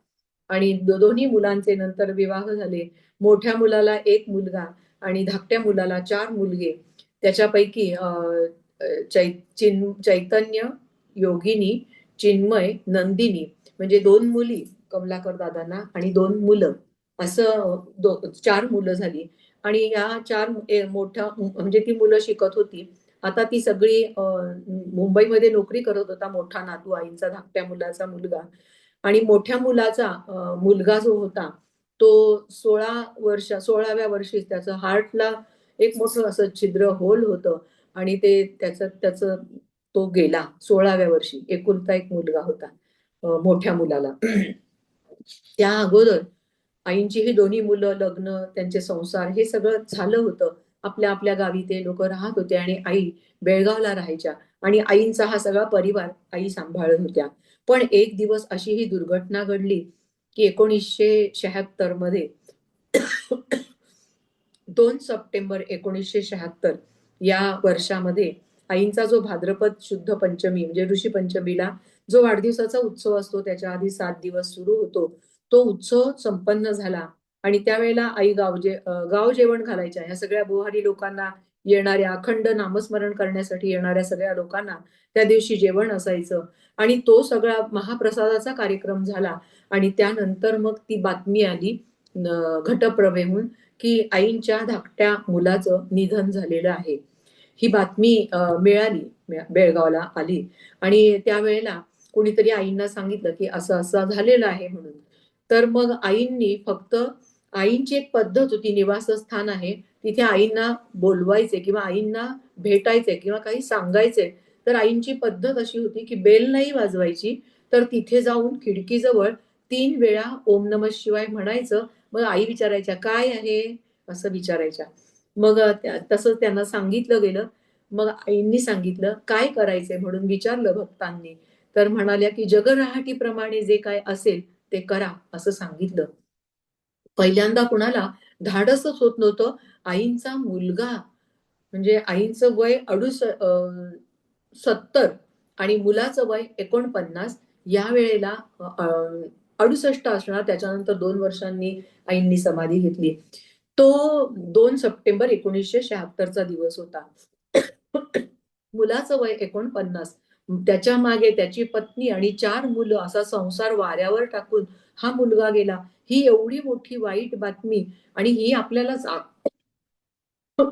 आणि दोन्ही मुलांचे नंतर विवाह झाले. मोठ्या मुलाला एक मुलगा आणि धाकट्या मुलाला 4 मुलगे. त्याच्यापैकी अ, चैतन्य, योगिनी, चिन्मय, नंदिनी म्हणजे 2 मुली कमलाकर दादांना आणि 2 मुलं असं 4 मुलं झाली. आणि या 4 मोठ्या म्हणजे ती मुलं शिकत होती. आता ती सगळी मुंबईमध्ये नोकरी करत होता मोठा नातू आईंचा धाकट्या मुलाचा मुलगा. आणि मोठ्या मुलाचा मुलगा जो होता तो 16व्या वर्षी त्याचं हार्टला एक मोठं असं छिद्र होल होतं आणि ते त्याचं त्याचं तो गेला 16व्या वर्षी. एकुलता एक मुलगा होता मोठ्या मुलाला. त्या अगोदर आईंची ही दोन्ही मुलं, लग्न, त्यांचे संसार हे सगळं झालं होतं. आपल्या आपल्या गावी ते लोक राहत होते आणि आई बेळगावला राहायच्या आणि आईंचा हा सगळा परिवार आई सांभाळत होत्या. पण एक दिवस अशी ही दुर्घटना घडली की 1976 मध्ये 2 सप्टेंबर 1976 या वर्षामध्ये आईंचा जो भाद्रपद शुद्ध पंचमी म्हणजे ऋषी पंचमीला जो वाढदिवसाचा उत्सव असतो त्याच्या आधी 7 दिवस सुरू होतो. तो उत्सव संपन्न झाला आणि त्यावेळेला आई गाव जेवण घालायच्या. ह्या सगळ्या बुहारी लोकांना येणाऱ्या, अखंड नामस्मरण करण्यासाठी येणाऱ्या सगळ्या लोकांना त्या दिवशी जेवण असायचं आणि तो सगळा महाप्रसादाचा कार्यक्रम झाला आणि त्यानंतर मग ती बातमी आली घटप्रभेहून की आईंच्या धाकट्या मुलाचं निधन झालेलं आहे. ही बातमी मिळाली, बेळगावला आली आणि त्यावेळेला कोणीतरी आईंना सांगितलं की असं असं झालेलं आहे म्हणून. तर मग आईंनी फक्त आईंची एक पद्धत होती, निवासस्थान आहे. तिथे आईंना बोलवायचे किंवा आईंना भेटायचे किंवा काही सांगायचे. तर आईंची पद्धत अशी होती की बेल नाही वाजवायची, तर तिथे जाऊन खिडकीजवळ 3 वेळा ओम नमः शिवाय म्हणायचं. मग आई विचारायच्या, "काय आहे?" असं विचारायच्या. मग तसंच त्यांना सांगितलं गेलं. मग आईंनी सांगितलं, "काय करायचंय?" म्हणून विचारलं भक्तांनी. तर म्हणाल्या, की "जगरहाटीप्रमाणे जे काय असेल ते करा," असं सांगितलं. पहिल्यांदा कुणाला धाडसच होत नव्हतं. आईंचा मुलगा म्हणजे आईंचं वय 70 आणि मुलाचं वय 49 या वेळेला 68 असणार. त्याच्यानंतर 2 वर्षांनी आईंनी समाधी घेतली. तो 2 सप्टेंबर 1976 चा दिवस होता. मुलाचं वय 49. त्याच्या मागे त्याची पत्नी आणि 4 मुलं असा संसार वाऱ्यावर टाकून हा मुलगा गेला. ही एवढी मोठी वाईट बातमी आणि ही आपल्याला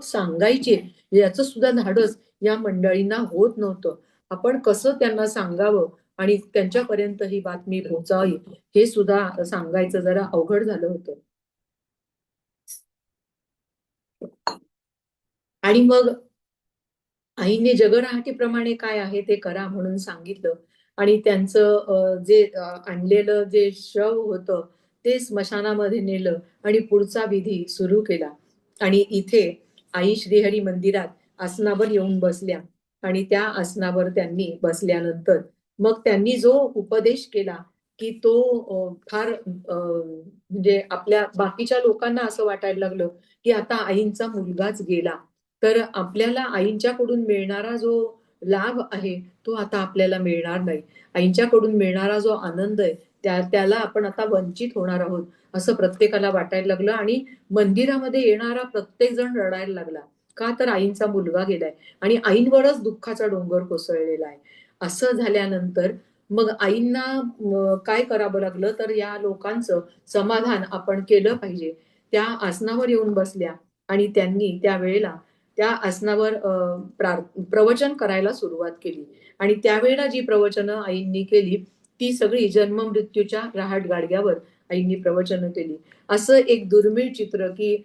सांगायची याचं सुद्धा धाडस या मंडळींना होत नव्हतं. आपण कसं त्यांना सांगावं आणि त्यांच्यापर्यंत ही बातमी पोहोचावी हे सुद्धा सांगायचं जरा अवघड झालं होतं. आणि मग आईने जगरहाटीप्रमाणे काय आहे ते करा म्हणून सांगितलं आणि त्यांचं जे आणलेलं जे शव होतं ते स्मशानामध्ये नेलं आणि पुढचा विधी सुरू केला. आणि इथे आई श्रीहरी मंदिरात आसनावर येऊन बसल्या आणि त्या आसनावर त्यांनी बसल्यानंतर मग त्यांनी जो उपदेश केला की तो फार म्हणजे आपल्या बाकीच्या लोकांना असं वाटायला लागलं की आता आईंचा मुलगाच गेला तर आपल्याला आईंच्याकडून मिळणारा जो लाभ आहे तो आता आपल्याला मिळणार नाही. आईंच्याकडून मिळणारा जो आनंद आहे त्याला आपण आता वंचित होणार आहोत असं प्रत्येकाला वाटायला लागलं आणि मंदिरामध्ये येणारा प्रत्येक जण रडायला लागला. का तर आईंचा मुलगा गेलाय आणि आईंवरच दुःखाचा डोंगर कोसळलेला आहे. असं झाल्यानंतर मग आईंना काय करावं लागलं तर या लोकांचं समाधान आपण केलं पाहिजे. त्या आसनावर येऊन बसल्या आणि त्यांनी त्यावेळेला त्या आसनावर प्रवचन करायला सुरुवात केली आणि त्यावेळेला जी प्रवचनं आईंनी केली ती सगळी जन्म मृत्यूच्या रहाट गाडग्यावर आईंनी प्रवचनं केली. असं एक दुर्मिळ चित्र की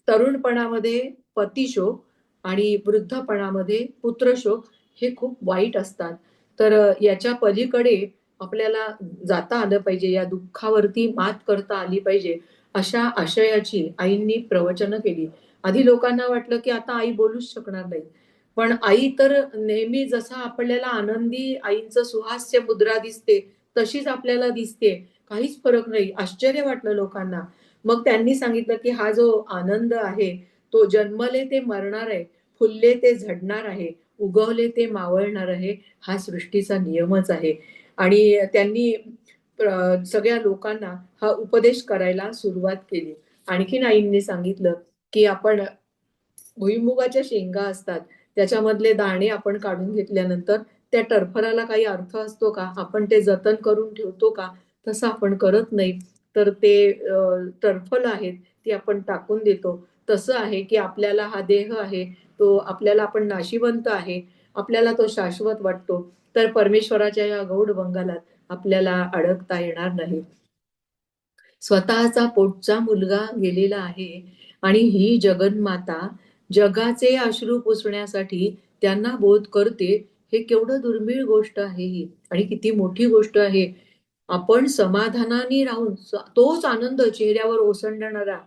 तरुणपणामध्ये पतिशोक आणि वृद्धपणामध्ये पुत्रशोक हे खूप वाईट असतात. तर याच्या पलीकडे आपल्याला जाता आलं पाहिजे, या दुःखावरती मात करता आली पाहिजे, अशा आशयाची आईंनी प्रवचनं केली. आधी लोकांना वाटलं की आता आई बोलूच शकणार नाही. पण आई तर नेहमी जसा आपल्याला आनंदी आईंचं सुहास्य मुद्रा दिसते, तशीच आपल्याला दिसते. काहीच फरक नाही. आश्चर्य वाटलं लोकांना. मग त्यांनी सांगितलं की हा जो आनंद आहे, तो जन्मले ते मरणार आहे, फुलले ते झडणार आहे, उगवले ते मावळणार आहे, हा सृष्टीचा नियमच आहे. आणि त्यांनी सगळ्या लोकांना हा उपदेश करायला सुरुवात केली. आणखीन आईंनी सांगितलं की आपण भुईमुगाच्या शेंगा असतात, त्याच्यामधले दाणे आपण काढून घेतल्यानंतर त्या टरफलाला काही अर्थ असतो का? आपण ते जतन करून ठेवतो का? तसं आपण करत नाही. तर ते टरफलं आहेत, ती आपण टाकून देतो. तसं आहे की आपल्याला हा देह आहे, तो आपल्याला आपण नाशिवंत आहे, आपल्याला तो शाश्वत वाटतो. तर परमेश्वराच्या या गौड बंगालात आपल्याला अडकता येणार नाही. स्वतःचा पोटचा मुलगा गेलेला आहे आणि ही जगन्माता जगाचे अश्रू पुसण्यासाठी त्यांना बोध करते. हे केवढं दुर्मिळ गोष्ट आहे ही आणि किती मोठी गोष्ट आहे. आपण समाधानाने राहून तोच आनंद चेहऱ्यावर ओसंडणारा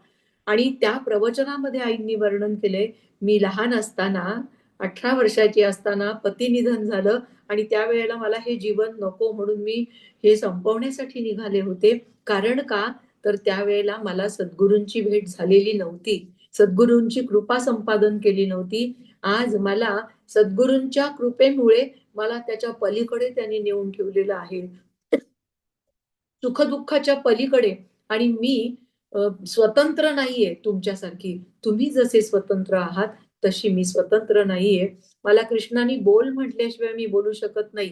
आणि त्या प्रवचनामध्ये आईंनी वर्णन केलंय, मी लहान असताना 18 वर्षाची असताना पतिनिधन झालं आणि त्यावेळेला मला हे जीवन नको म्हणून मी हे संपवण्यासाठी निघाले होते. कारण का? तर त्यावेळेला मला सद्गुरूंची भेट झालेली नव्हती. सद्गुरूंची कृपा संपादन केली नव्हती. आज मला सद्गुरूंच्या कृपेमुळे मला त्याच्या पलीकडे त्यांनी नेऊन ठेवलेलं आहे. सुख-दुःखाच्या पलीकडे आणि मी स्वतंत्र नाहीये तुमच्यासारखी. तुम्ही जसे स्वतंत्र आहात, तशी मी स्वतंत्र नाहीये. मला कृष्णाने बोल म्हटल्याशिवाय मी बोलू शकत नाही.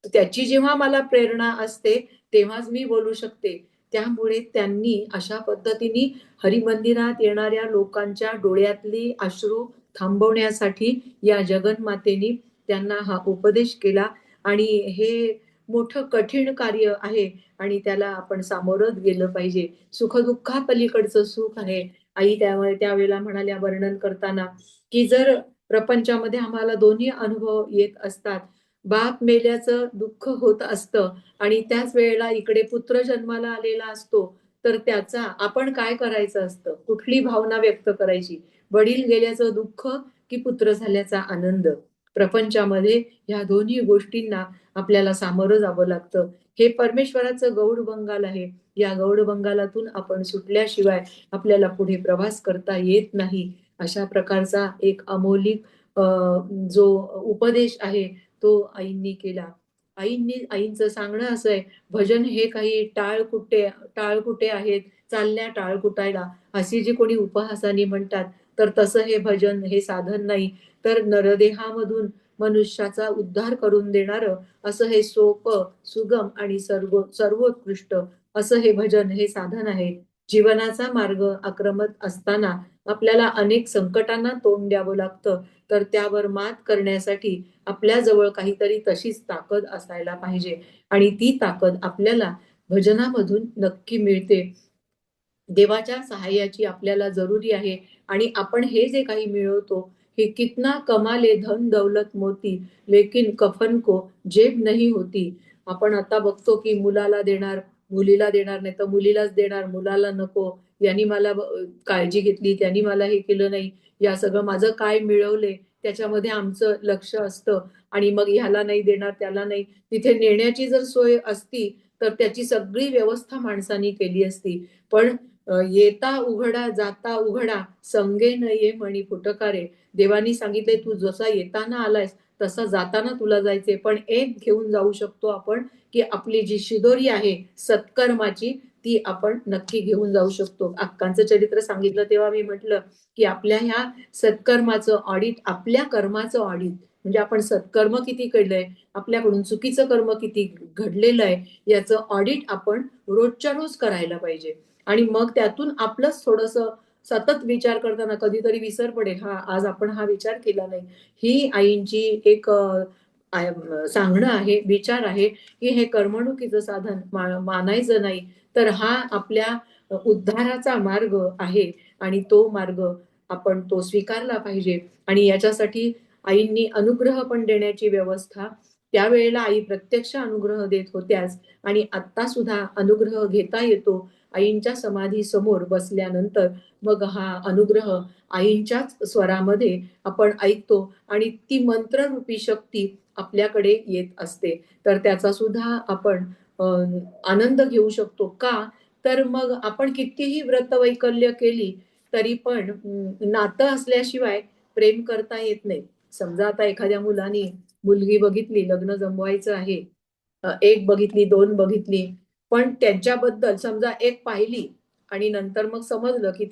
त्याची जेव्हा मला प्रेरणा असते, तेव्हाच मी बोलू शकते. त्यामुळे त्यांनी अशा पद्धतीने हरिमंदिरात येणाऱ्या लोकांच्या डोळ्यातली अश्रू थांबवण्यासाठी या जगन्मातेनी त्यांना हा उपदेश केला आणि हे मोठं कठीण कार्य आहे आणि त्याला आपण सामोरंच गेलं पाहिजे. सुख-दुःखापलीकडचं सुख आहे. आई त्यामुळे त्यावेळेला म्हणाल्या वर्णन करताना, की जर प्रपंचामध्ये आम्हाला दोन्ही अनुभव येत असतात. बाप मेल्याचं दुःख होत असतं आणि त्याच वेळेला इकडे पुत्र जन्माला आलेला असतो, तर त्याचा आपण काय करायचं असतं? कुठली भावना व्यक्त करायची? वडील गेल्याचं दुःख की पुत्र झाल्याचा आनंद? प्रपंचामध्ये ह्या दोन्ही गोष्टींना आपल्याला सामोरं जावं लागतं. हे परमेश्वराचं गौड बंगाल आहे. या गौड बंगालातून आपण सुटल्याशिवाय आपल्याला पुढे प्रवास करता येत नाही. अशा प्रकारचा एक अमौलिक अ, जो उपदेश आहे तो आईंनी केला. आईंचं सांगणं असं आहे, भजन हे काही टाळकुटे आहेत, चालल्या टाळ कुटायला, अशी जी कोणी उपहासाने म्हणतात, तर तसं हे भजन, हे साधन नाही. तर नरदेहामधून मनुष्याचा उद्धार करून देणारं असं हे सोपं, सुगम आणि सर्वोत्कृष्ट असं हे भजन, हे साधन आहे. जीवनाचा मार्ग आक्रमक असताना आपल्याला अनेक संकटांना तोंड द्यावं लागतं. तर त्यावर मात करण्यासाठी आपल्याजवळ काहीतरी तशीच ताकद असायला पाहिजे आणि ती ताकद आपल्याला भजनामधून नक्की मिळते. देवाच्या सहाय्याची आपल्याला जरुरी आहे आणि आपण हे जे काही मिळवतो, हे कितना कमाले धन दौलत मोती, लेकिन कफन को जेब नहीं होती. आपण आता बघतो की मुलाला देणार, मुलीला देणार नाही तर मुलीलाच देणार, मुलाला नको. यांनी मला काळजी घेतली, त्यांनी मला हे केलं नाही. या सगळं माझं काय मिळवलंय त्याच्यामध्ये आमचं लक्ष असतं आणि मग ह्याला नाही देणार, त्याला नाही. तिथे नेण्याची जर सोय असती, तर त्याची सगळी व्यवस्था माणसाने केली असती. पण येता उघडा जाता उघडा संगे न ये मणी फुटकारे. देवानी सांगितले तू जसा येताना आलायस तसं जाताना तुला जायचंय, पण एक घेऊन जाऊ शकतो आपण, की आपली जी शिदोरी आहे सत्कर्माची, ती आपण नक्की घेऊन जाऊ शकतो. अक्कांचं चरित्र सांगितलं तेव्हा मी म्हटलं, की आपल्या ह्या सत्कर्माचं ऑडिट, आपल्या कर्माचं ऑडिट, म्हणजे आपण सत्कर्म किती केलंय, आपल्याकडून चुकीचं कर्म किती घडलेलं आहे, याचं ऑडिट आपण रोजच्या रोज करायला पाहिजे. आणि मग त्यातून आपलंच थोडंसं सतत विचार करताना कधीतरी विसर पडेल, हा आज आपण हा विचार केला नाही. ही आईंची एक सांगणं आहे, विचार आहे, की हे करमणुकीचं साधन मानायचं नाही, तर हा आपल्या उद्धाराचा मार्ग आहे आणि तो मार्ग आपण तो स्वीकारला पाहिजे. आणि याच्यासाठी आईंनी अनुग्रह पण देण्याची व्यवस्था, त्यावेळेला आई प्रत्यक्ष अनुग्रह देत होत्याच आणि आत्ता सुद्धा अनुग्रह घेता येतो. आईंच्या समाधी समोर बसल्यानंतर मग हा अनुग्रह आईंच्याच स्वरामध्ये आपण ऐकतो आणि ती मंत्ररूपी शक्ती आपल्याकडे येत असते. तर त्याचा सुद्धा आपण आनंद घेऊ शकतो. का? तर मग आपण कितीही व्रतवैकल्य केली तरी पण नातं असल्याशिवाय प्रेम करता येत नाही. समजा आता एखाद्या मुलाने मुलगी बघितली, लग्न जमवायचं आहे. एक बघितली, 2 बघितली, पण त्यांच्याबद्दल समजा एक पाहिली आणि नंतर मग समजलं, की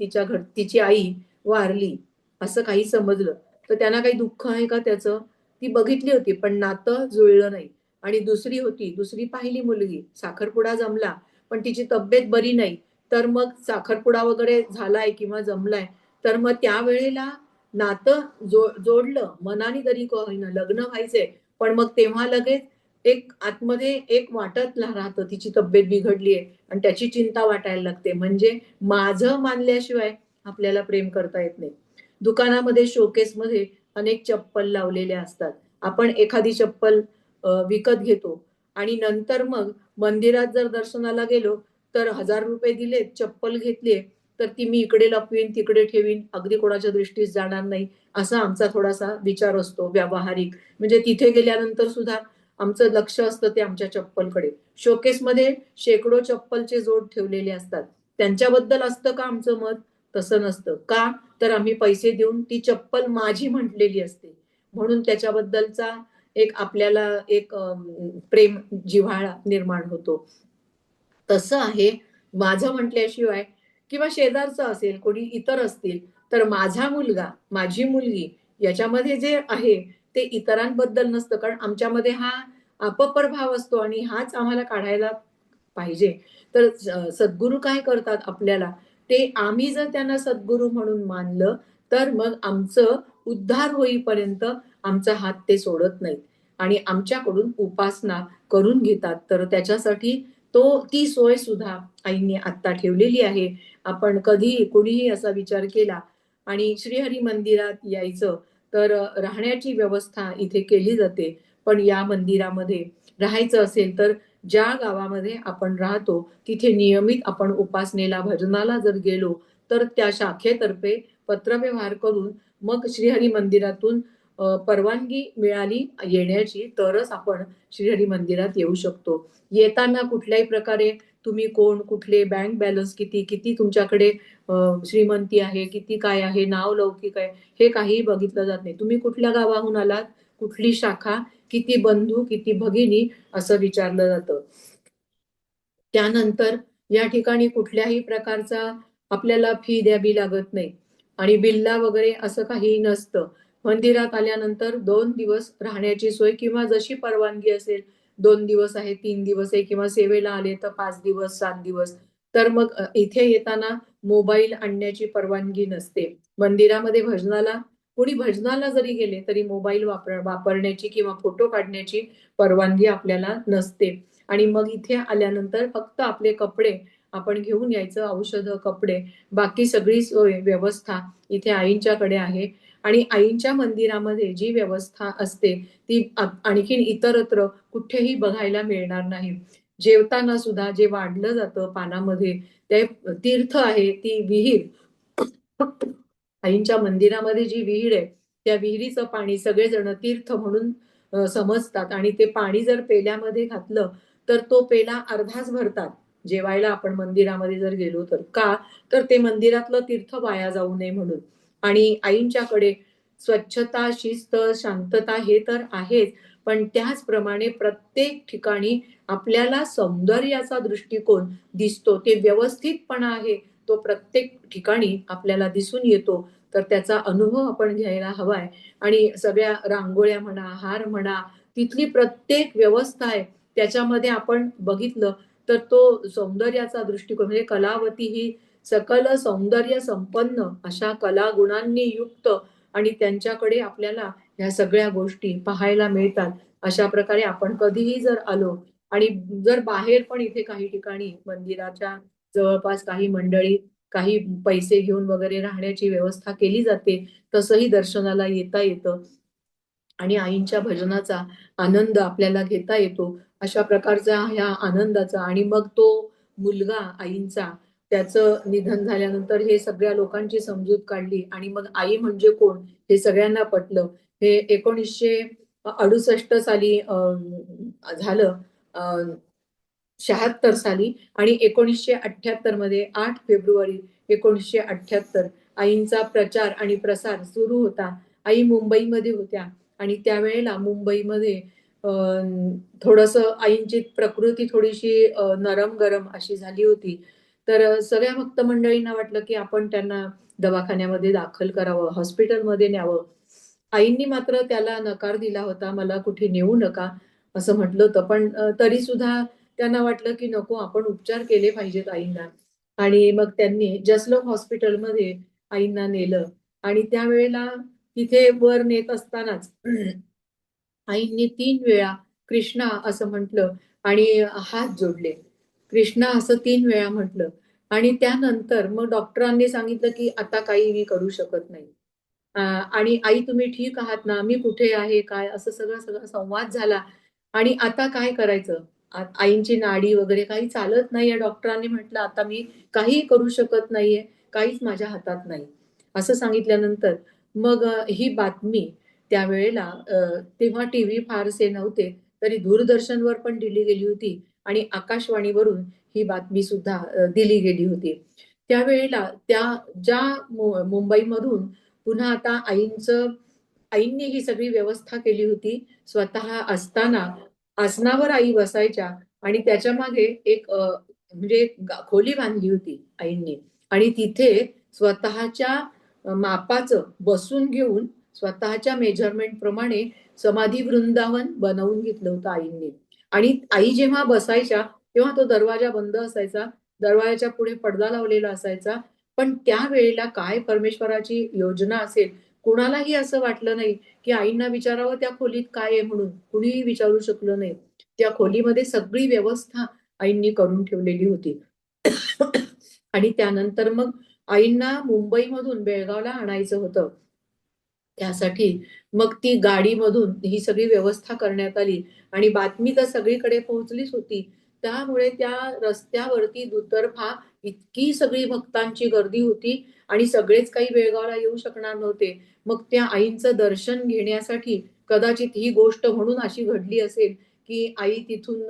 तिची आई वारली, असं काही समजलं. तर त्यांना काही दुःख आहे का त्याचं? ती बघितली होती, पण नातं जुळलं नाही. आणि दुसरी होती, दुसरी पाहिली मुलगी, साखरपुडा जमला, पण तिची तब्येत बरी नाही. तर मग साखरपुडा वगैरे झालाय किंवा जमलाय, तर मग त्यावेळेला नातं जोडलं, मनाने तरी का होईना, लग्न व्हायचंय, पण मग तेव्हा लगेच एक आतमध्ये एक वाटत राहतं, तिची तब्येत बिघडली आहे आणि त्याची चिंता वाटायला लागते. म्हणजे माझं मानल्याशिवाय आपल्याला प्रेम करता येत नाही. दुकानामध्ये शोकेसमध्ये अनेक चप्पल लावलेल्या असतात. आपण एखादी चप्पल विकत घेतो आणि नंतर मग मंदिरात जर दर्शनाला गेलो, तर ₹1000 दिलेत, चप्पल घेतलीये, तर ती मी इकडे लपवीन, तिकडे ठेवीन, अगदी कोणाच्या दृष्टीस जाणार नाही, असा आमचा थोडासा विचार असतो व्यावहारिक. म्हणजे तिथे गेल्यानंतर सुद्धा आमचं लक्ष असतं ते आमच्या चप्पलकडे. शोकेसमध्ये शेकडो चप्पलचे जोड ठेवलेले असतात. त्यांच्याबद्दल असतं का आमचं मत? तसं नसतं. का? तर आम्ही पैसे देऊन ती चप्पल माझी म्हटलेली असते. म्हणून त्याच्याबद्दलचा एक आपल्याला एक प्रेम, जिव्हाळा निर्माण होतो. तसं आहे माझं म्हटल्याशिवाय किंवा शेजारचं असेल, कोणी इतर असतील, तर माझा मुलगा, माझी मुलगी याच्यामध्ये जे आहे ते इतरांबद्दल नसतं. कारण आमच्यामध्ये हा अपप्रभाव असतो आणि हाच आम्हाला काढायला पाहिजे. तर सद्गुरू काय करतात आपल्याला, ते आम्ही जर त्यांना सद्गुरू म्हणून मानलं, तर मग आमचं उद्धार होईपर्यंत आमचा हात ते सोडत नाहीत आणि आमच्याकडून उपासना करून घेतात. तर त्याच्यासाठी ती सोय सुद्धा आईंनी आत्ता ठेवलेली आहे. आपण कधीही कोणीही असा विचार केला आणि श्रीहरी मंदिरात यायचं, तर राहण्याची व्यवस्था इथे केली जाते. पण या मंदिरामध्ये राहायचं असेल, तर ज्या गावामध्ये आपण राहतो, तिथे नियमित आपण उपासनेला, भजनाला जर गेलो, तर त्या शाखेतर्फे पत्रव्यवहार करून मग श्रीहरी मंदिरातून परवानगी मिळाली येण्याची, तरच आपण श्रीहरी मंदिरात येऊ शकतो. येताना कुठल्याही प्रकारे तुम्ही कोण, कुठले, बँक बॅलन्स किती, किती तुमच्याकडे श्रीमंती आहे, किती काय आहे, नाव लौकिक आहे, हे काहीही बघितलं जात नाही. तुम्ही कुठल्या गावाहून आलात, कुठली शाखा, किती बंधू, किती भगिनी, असं विचारलं जातं. त्यानंतर या ठिकाणी कुठल्याही प्रकारचा आपल्याला फी द्यावी लागत नाही आणि बिल्ला वगैरे असं काही नसतं. मंदिरात आल्यानंतर 2 दिवस राहण्याची सोय किंवा जशी परवानगी असेल, 2 दिवस आहे, 3 दिवस आहे किंवा सेवेला आले तर 5 दिवस, 7 दिवस. तर मग इथे येताना मोबाईल आणण्याची परवानगी नसते. मंदिरामध्ये कोणी भजनाला जरी गेले तरी मोबाईल वापरण्याची किंवा फोटो काढण्याची परवानगी आपल्याला नसते. आणि मग इथे आल्यानंतर फक्त आपले कपडे आपण घेऊन यायचं, औषधं, कपडे, बाकी सगळी सोय, व्यवस्था इथे आईंच्याकडे आहे. आणि आईंच्या मंदिरामध्ये जी व्यवस्था असते ती आणखीन इतरत्र कुठेही बघायला मिळणार नाही. जेवताना सुद्धा जे वाढलं जातं पानामध्ये, ते तीर्थ आहे, ती विहीर. आईंच्या मंदिरामध्ये जी विहीर आहे, त्या विहिरीचं पाणी सगळेजण तीर्थ म्हणून समजतात आणि ते पाणी जर पेल्यामध्ये घातलं, तर तो पेला अर्धाच भरतात. जेवायला आपण मंदिरामध्ये जर गेलो तर. का? तर ते मंदिरातलं तीर्थ वाया जाऊ नये म्हणून. आणि आईंच्याकडे स्वच्छता, शिस्त, शांतता हे तर आहेच, पण त्याचप्रमाणे प्रत्येक ठिकाणी आपल्याला सौंदर्याचा दृष्टिकोन दिसतो. ते व्यवस्थितपणा आहे, तो प्रत्येक ठिकाणी आपल्याला दिसून येतो. तर त्याचा अनुभव आपण घ्यायला हवाय आणि सगळ्या रांगोळ्या म्हणा, हार म्हणा, तिथली प्रत्येक व्यवस्था आहे, त्याच्यामध्ये आपण बघितलं तर तो सौंदर्याचा दृष्टिकोन म्हणजे कलावती ही सकल सौंदर्य संपन्न अशा कलागुणांनी युक्त आणि त्यांच्याकडे आपल्याला ह्या सगळ्या गोष्टी पाहायला मिळतात. अशा प्रकारे आपण कधीही जर आलो आणि जर बाहेर पण इथे काही ठिकाणी मंदिराच्या जवळपास काही मंडळी काही पैसे घेऊन वगैरे राहण्याची व्यवस्था केली जाते. तसंही दर्शनाला येता येतं आणि आईंच्या भजनाचा आनंद आपल्याला घेता येतो. अशा प्रकारचा ह्या आनंदाचा आणि मग तो मुलगा आईंचा त्याचं निधन झाल्यानंतर हे सगळ्या लोकांची समजूत काढली आणि मग आई म्हणजे कोण हे सगळ्यांना पटलं. हे 1968 साली झालं. 76 साली आणि 1978 मध्ये 8 फेब्रुवारी 1978 आईंचा प्रचार आणि प्रसार सुरू होता. आई मुंबईमध्ये होत्या आणि त्यावेळेला मुंबईमध्ये थोडंसं आईंची प्रकृती थोडीशी नरम-गरम अशी झाली होती. तर सगळ्या भक्त मंडळींना वाटलं, की आपण त्यांना दवाखान्यामध्ये दाखल करावं, हॉस्पिटलमध्ये न्यावं. आईंनी मात्र त्याला नकार दिला होता. मला कुठे नेऊ नका असं म्हटलं होतं. पण तरीसुद्धा त्यांना वाटलं, की नको आपण उपचार केले पाहिजेत आईंना आणि मग त्यांनी जसलोक हॉस्पिटलमध्ये आईंना नेलं आणि त्यावेळेला तिथे वर नेत असतानाच आईंनी 3 वेळा कृष्णा असं म्हटलं आणि हात जोडले. कृष्णा असं 3 वेळा म्हटलं आणि त्यानंतर मग डॉक्टरांनी सांगितलं, की आता काही मी करू शकत नाही. आणि "आई तुम्ही ठीक आहात ना? मी कुठे आहे? काय?" असं सगळा संवाद झाला आणि आता काय करायचं? आईंची नाडी वगैरे काही चालत नाहीये. डॉक्टरांनी म्हटलं, "आता मी काहीही करू शकत नाहीये. काहीच माझ्या हातात नाही." असं सांगितल्यानंतर मग ही बातमी त्यावेळेला तेव्हा टीव्ही फारसे नव्हते, तरी दूरदर्शनवर पण दिली गेली होती आणि आकाशवाणीवरून ही बातमी सुद्धा दिली गेली होती. त्यावेळेला त्या ज्या मुंबईमधून पुन्हा आता आईंनी ही सगळी व्यवस्था केली होती. स्वतः असताना आसनावर आई बसायच्या आणि त्याच्यामागे एक म्हणजे एक खोली बांधली होती आईंनी आणि तिथे स्वतःच्या मापाचं बसून घेऊन स्वतःच्या मेजरमेंट प्रमाणे समाधी वृंदावन बनवून घेतलं होतं आईंनी. आणि आई जेव्हा बसायच्या, तेव्हा तो दरवाजा बंद असायचा. दरवाजाच्या पुढे पडदा लावलेला असायचा. पण त्यावेळेला काय परमेश्वराची योजना असेल, कुणालाही असं वाटलं नाही, की आईंना विचारावं त्या खोलीत काय आहे म्हणून. कुणीही विचारू शकलं नाही. त्या खोलीमध्ये सगळी व्यवस्था आईंनी करून ठेवलेली होती. आणि त्यानंतर मग आईंना मुंबईमधून बेळगावला आणायचं होतं. त्यासाठी मग ती गाडीमधून ही सगळी व्यवस्था करण्यात आली आणि बातमी तर सगळीकडे पोहोचलीच होती. त्यामुळे त्या रस्त्यावरती दुतर्फा इतकी सगळी भक्तांची गर्दी होती आणि सगळेच काही बेळगावला येऊ शकणार नव्हते. मग त्या आईंचं दर्शन घेण्यासाठी कदाचित ही गोष्ट म्हणून अशी घडली असेल, की आई तिथून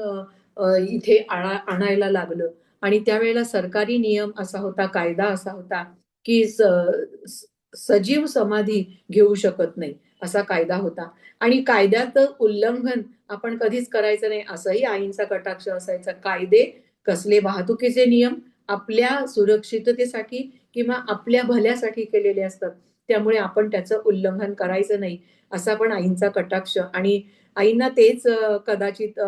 इथे आणायला लागलं आणि त्यावेळेला सरकारी नियम असा होता, कायदा असा होता, की सजीव समाधी घेऊ शकत नाही, असा कायदा होता आणि कायद्याचं उल्लंघन आपण कधीच करायचं नाही, असाही आईंचा कटाक्ष असायचा. कायदे, कसले वाहतुकीचे नियम आपल्या सुरक्षिततेसाठी किंवा आपल्या भल्यासाठी केलेले असतात. त्यामुळे आपण त्याचं उल्लंघन करायचं नाही, असा पण आईंचा कटाक्ष आणि आईंना तेच कदाचित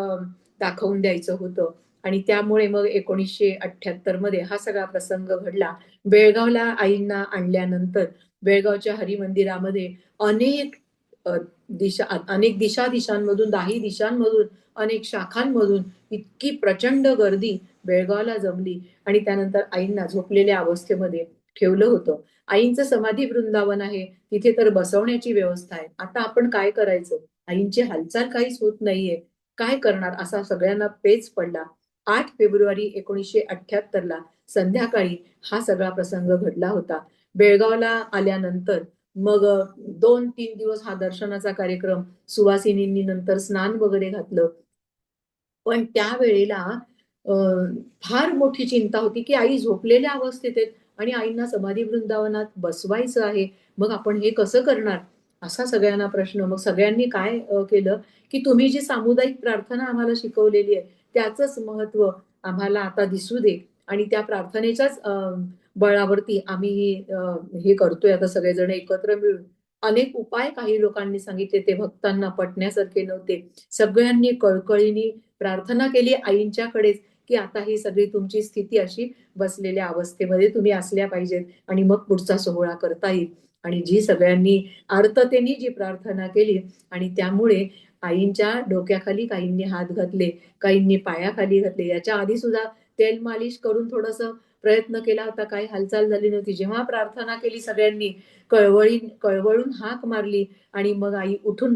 दाखवून द्यायचं होतं आणि त्यामुळे मग 1978 मध्ये हा सगळा प्रसंग घडला. बेळगावला आईंना आणल्यानंतर बेळगावच्या हरिमंदिरामध्ये अनेक अ, अनेक दिशांमधून, दाही दिशांमधून, अनेक शाखांमधून इतकी प्रचंड गर्दी बेळगावला जमली आणि त्यानंतर आईंना झोपलेल्या अवस्थेमध्ये ठेवलं होतं. आईंचं समाधी वृंदावन आहे. तिथे तर बसवण्याची व्यवस्था आहे. आता आपण काय करायचं? आईंची हालचाल काहीच होत नाहीये. काय करणार? असा सगळ्यांना पेच पडला. 8 फेब्रुवारी 1978 ला संध्याकाळी हा सगळा प्रसंग घडला होता. बेळगावला आल्यानंतर मग 2-3 दिवस हा दर्शनाचा कार्यक्रम सुवासिनींनी नंतर स्नान वगैरे घातलं. पण त्यावेळेला अ, फार मोठी चिंता होती, की आई झोपलेल्या अवस्थेत आहेत आणि आईंना समाधी वृंदावनात बसवायचं आहे. मग आपण हे कसं करणार? असा सगळ्यांना प्रश्न. मग सगळ्यांनी काय केलं, की तुम्ही जी सामुदायिक प्रार्थना आम्हाला शिकवलेली आहे, त्याचंच महत्त्व आम्हाला आता दिसू दे आणि त्या प्रार्थनेच्याच बळावरती आम्ही हे करतोय आता सगळेजण एकत्र मिळून. अनेक उपाय काही लोकांनी सांगितले, ते भक्तांना पटण्यासारखे नव्हते. सगळ्यांनी कळकळीने प्रार्थना केली आईंच्याकडेच, की आता ही सगळी तुमची स्थिती अशी बसलेल्या अवस्थेमध्ये तुम्ही असल्या पाहिजेत आणि मग पुढचा सोहळा करता येईल. आणि जी सगळ्यांनी आर्ततेने जी प्रार्थना केली आणि त्यामुळे आईंच्या डोक्याखाली काहींनी हात घातले, काहींनी पायाखाली घातले. याच्या आधी सुद्धा तेल मालिश करून थोडंसं प्रयत्न केला होता, काही हालचाल झाली नव्हती. जेव्हा प्रार्थना केली सगळ्यांनी, कळवळून हाक मारली आणि मग आई उठून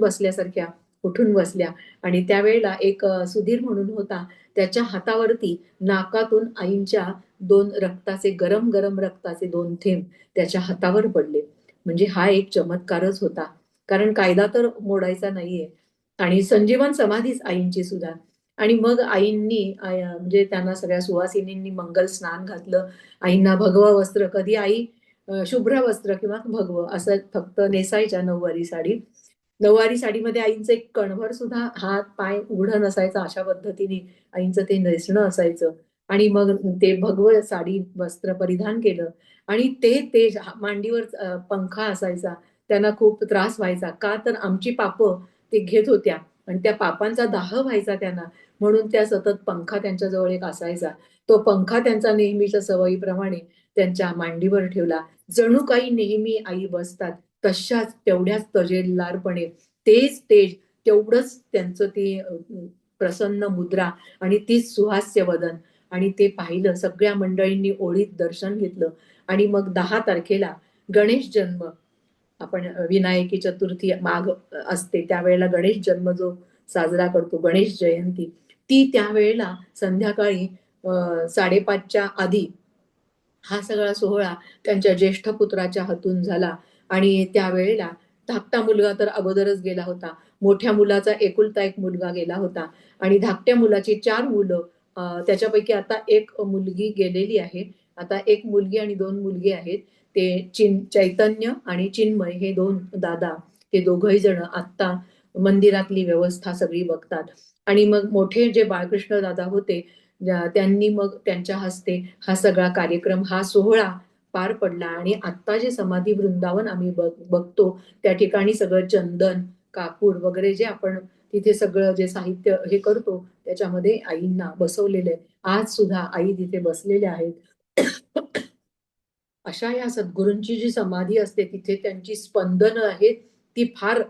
बसल्या आणि त्यावेळेला एक सुधीर म्हणून होता, त्याच्या हातावरती नाकातून आईंच्या 2 रक्ताचे 2 थेंब त्याच्या हातावर पडले. म्हणजे हा एक चमत्कारच होता. कारण कायदा तर मोडायचा नाहीये. आणि संजीवन समाधीच आईंची सुद्धा. आणि मग आईंनी म्हणजे त्यांना सगळ्या सुवासिनींनी मंगल स्नान घातलं. आईंना भगवं वस्त्र, कधी आई शुभ्र वस्त्र किंवा भगवं असं फक्त नेसायच्या नऊवारी साडी. नऊवारी साडीमध्ये आईंचं एक कणभर सुद्धा हात, पाय उघडं नसायचं, अशा पद्धतीने आईंचं ते नेसणं असायचं. आणि मग ते भगवं साडी वस्त्र परिधान केलं आणि ते मांडीवर पंखा असायचा. त्यांना खूप त्रास व्हायचा. का तर आमची पापं ते घेत होत्या आणि त्या पापांचा दाह व्हायचा त्यांना. म्हणून त्या सतत पंखा त्यांच्याजवळ एक असायचा. तो पंखा त्यांचा नेहमीच्या सवयीप्रमाणे त्यांच्या मांडीवर ठेवला. जणू काही नेहमी आई बसतात तशाच तेवढ्याच तजेलदारपणे तेच तेज, तेवढंच त्यांचं ते प्रसन्न मुद्रा आणि तीच सुहास्य वदन. आणि ते पाहिलं सगळ्या मंडळींनी ओळीत दर्शन घेतलं. आणि मग 10 तारखेला गणेश जन्म, आपण विनायकी चतुर्थी माघ असते त्यावेळेला गणेश जन्म जो साजरा करतो, गणेश जयंती, ती त्यावेळेला संध्याकाळी 5:30च्या आधी हा सगळा सोहळा त्यांच्या ज्येष्ठ पुत्राच्या हातून झाला. आणि त्यावेळेला धाकटा मुलगा तर अगोदरच गेला होता. मोठ्या मुलाचा एकुलता एक मुलगा गेला होता आणि धाकट्या मुलाची 4 मुलं, त्याच्यापैकी आता एक मुलगी गेलेली आहे. आता एक मुलगी आणि 2 मुलगे आहेत. ते चैतन्य आणि चिन्मय हे 2 दादा, हे दोघही जण आत्ता मंदिरातली व्यवस्था सगळी बघतात. आणि मग मोठे जे बाळकृष्ण दादा होते, त्यांनी मग त्यांच्या हस्ते हा सगळा कार्यक्रम, हा सोहळा पार पडला. आणि आत्ता जे समाधी वृंदावन आम्ही बघतो, त्या ठिकाणी सगळं चंदन, कापूर वगैरे जे आपण तिथे सगळं जे साहित्य हे करतो, त्याच्यामध्ये आईंना बसवलेलं आहे. आज सुद्धा आई तिथे बसलेल्या आहेत. अशा या सद्गुरूंची जी समाधी असते, तिथे त्यांची स्पंदनं आहेत, ती फार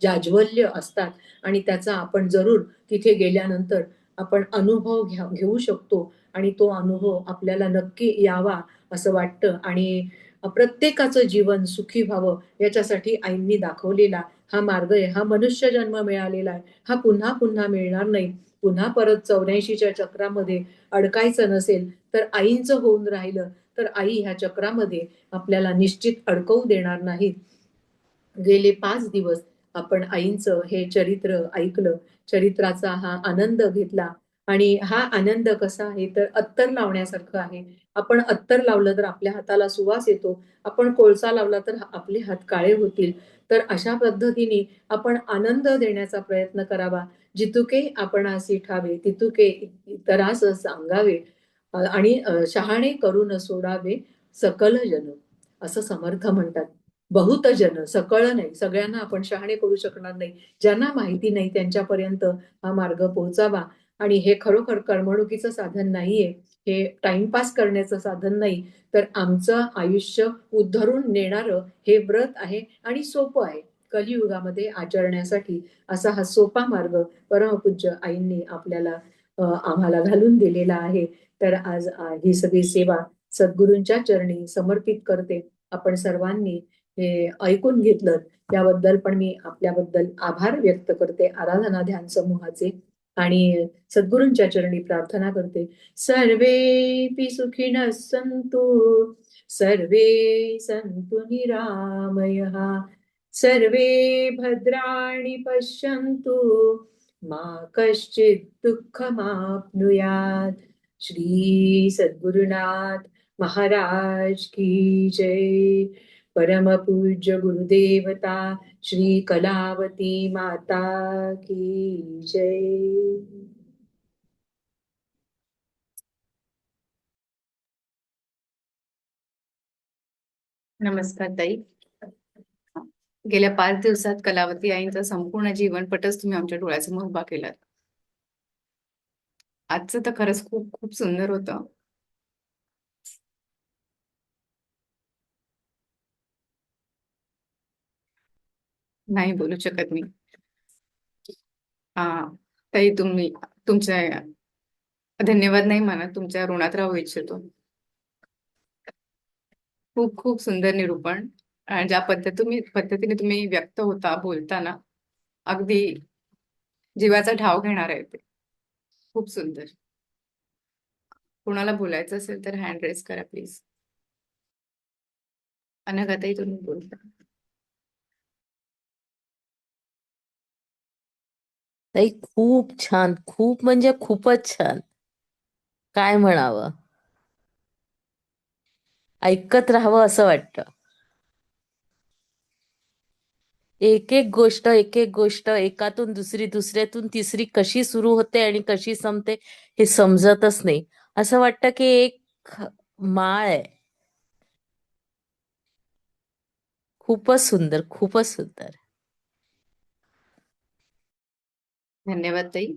जाज्वल्य असतात. आणि त्याचा आपण जरूर तिथे गेल्यानंतर आपण अनुभव घेऊ शकतो आणि तो अनुभव आपल्याला नक्की यावा असं वाटतं. आणि प्रत्येकाचं जीवन सुखी व्हावं याच्यासाठी आईंनी दाखवलेला हा मार्ग आहे. हा मनुष्य जन्म मिळालेला आहे. हा पुन्हा पुन्हा मिळणार नाही. पुन्हा परत 84च्या चक्रामध्ये अडकायचं नसेल तर आईंचं होऊन राहिलं तर आई ह्या चक्रामध्ये आपल्याला निश्चित अडकवू देणार नाहीत. गेले 5 दिवस आपण आईंचं हे चरित्र ऐकलं, चरित्राचा हा आनंद घेतला. आणि हा आनंद कसा आहे तर अत्तर लावण्यासारखं आहे. आपण अत्तर लावलं तर आपल्या हाताला सुवास येतो. आपण कोळसा लावला तर आपले हात काळे होतील. तर अशा पद्धतीने आपण आनंद देण्याचा प्रयत्न करावा. जितुके आपणासी ठावे तितुके इतरास सांगावे. आणि शहाणे करून सोडावे सकल जन, असं समर्थ म्हणतात. बहुत जन, सकळ नाही, सगळ्यांना आपण शहाणे करू शकणार नाही. ज्यांना माहिती नाही त्यांच्यापर्यंत हा मार्ग पोहोचावा. आणि हे खरोखर करमणुकीचं साधन नाहीये, हे टाइमपास करण्याचं साधन नाही, तर आमचं आयुष्य उद्धरून नेणारं हे व्रत आहे आणि सोपं आहे. कलियुगामध्ये आचरण्यासाठी असा हा सोपा मार्ग परमपूज्य आईंनी आपल्याला आम्हाला घालून दिलेला आहे. तर आज ही सगळी सेवा सद्गुरूंच्या चरणी समर्पित करते. आपण सर्वांनी हे ऐकून घेतलं त्याबद्दल पण मी आपल्याबद्दल आभार व्यक्त करते, आराधना ध्यान समूहाचे. आणि सद्गुरूंच्या चरणी प्रार्थना करते. सर्वेपि सुखिनः सन्तु, सर्वे सन्तु निरामयः, सर्वे भद्राणि पश्यन्तु, मा कश्चित् दुःखमाप्नुयात्. श्री सद्गुरुनाथ महाराज की जय. परमपूज्य गुरुदेवता श्री कलावती माता की जय. नमस्कार ताई. गेल्या 5 दिवसात कलावती आईंचा संपूर्ण जीवनपटच तुम्ही आमच्या डोळ्यासमोर उभा केलात. आजचं तर खरंच खूप खूप सुंदर होतं. नाही बोलू शकत मी. हा, ताई तुम्ही तुमच्या धन्यवाद नाही म्हणत, तुमच्या ऋणात राहू इच्छितो. खूप खूप सुंदर निरूपण. आणि ज्या पद्धतीने तुम्ही व्यक्त होता बोलताना, अगदी जीवाचा ठाव घेणार आहे ते. खूप सुंदर. कोणाला बोलायचं असेल तर हँड रेस करा प्लीज. अनघाताई तुम्ही बोलता. ताई खूप छान, खूप म्हणजे खूपच छान. काय म्हणावं, ऐकत राहावं असं वाटतं. एक एक गोष्ट एकातून दुसरी, दुसऱ्यातून तिसरी कशी सुरू होते आणि कशी संपते हे समजतच नाही. असं वाटतं की एक माळ आहे. खूपच सुंदर, खूपच सुंदर. धन्यवाद ताई.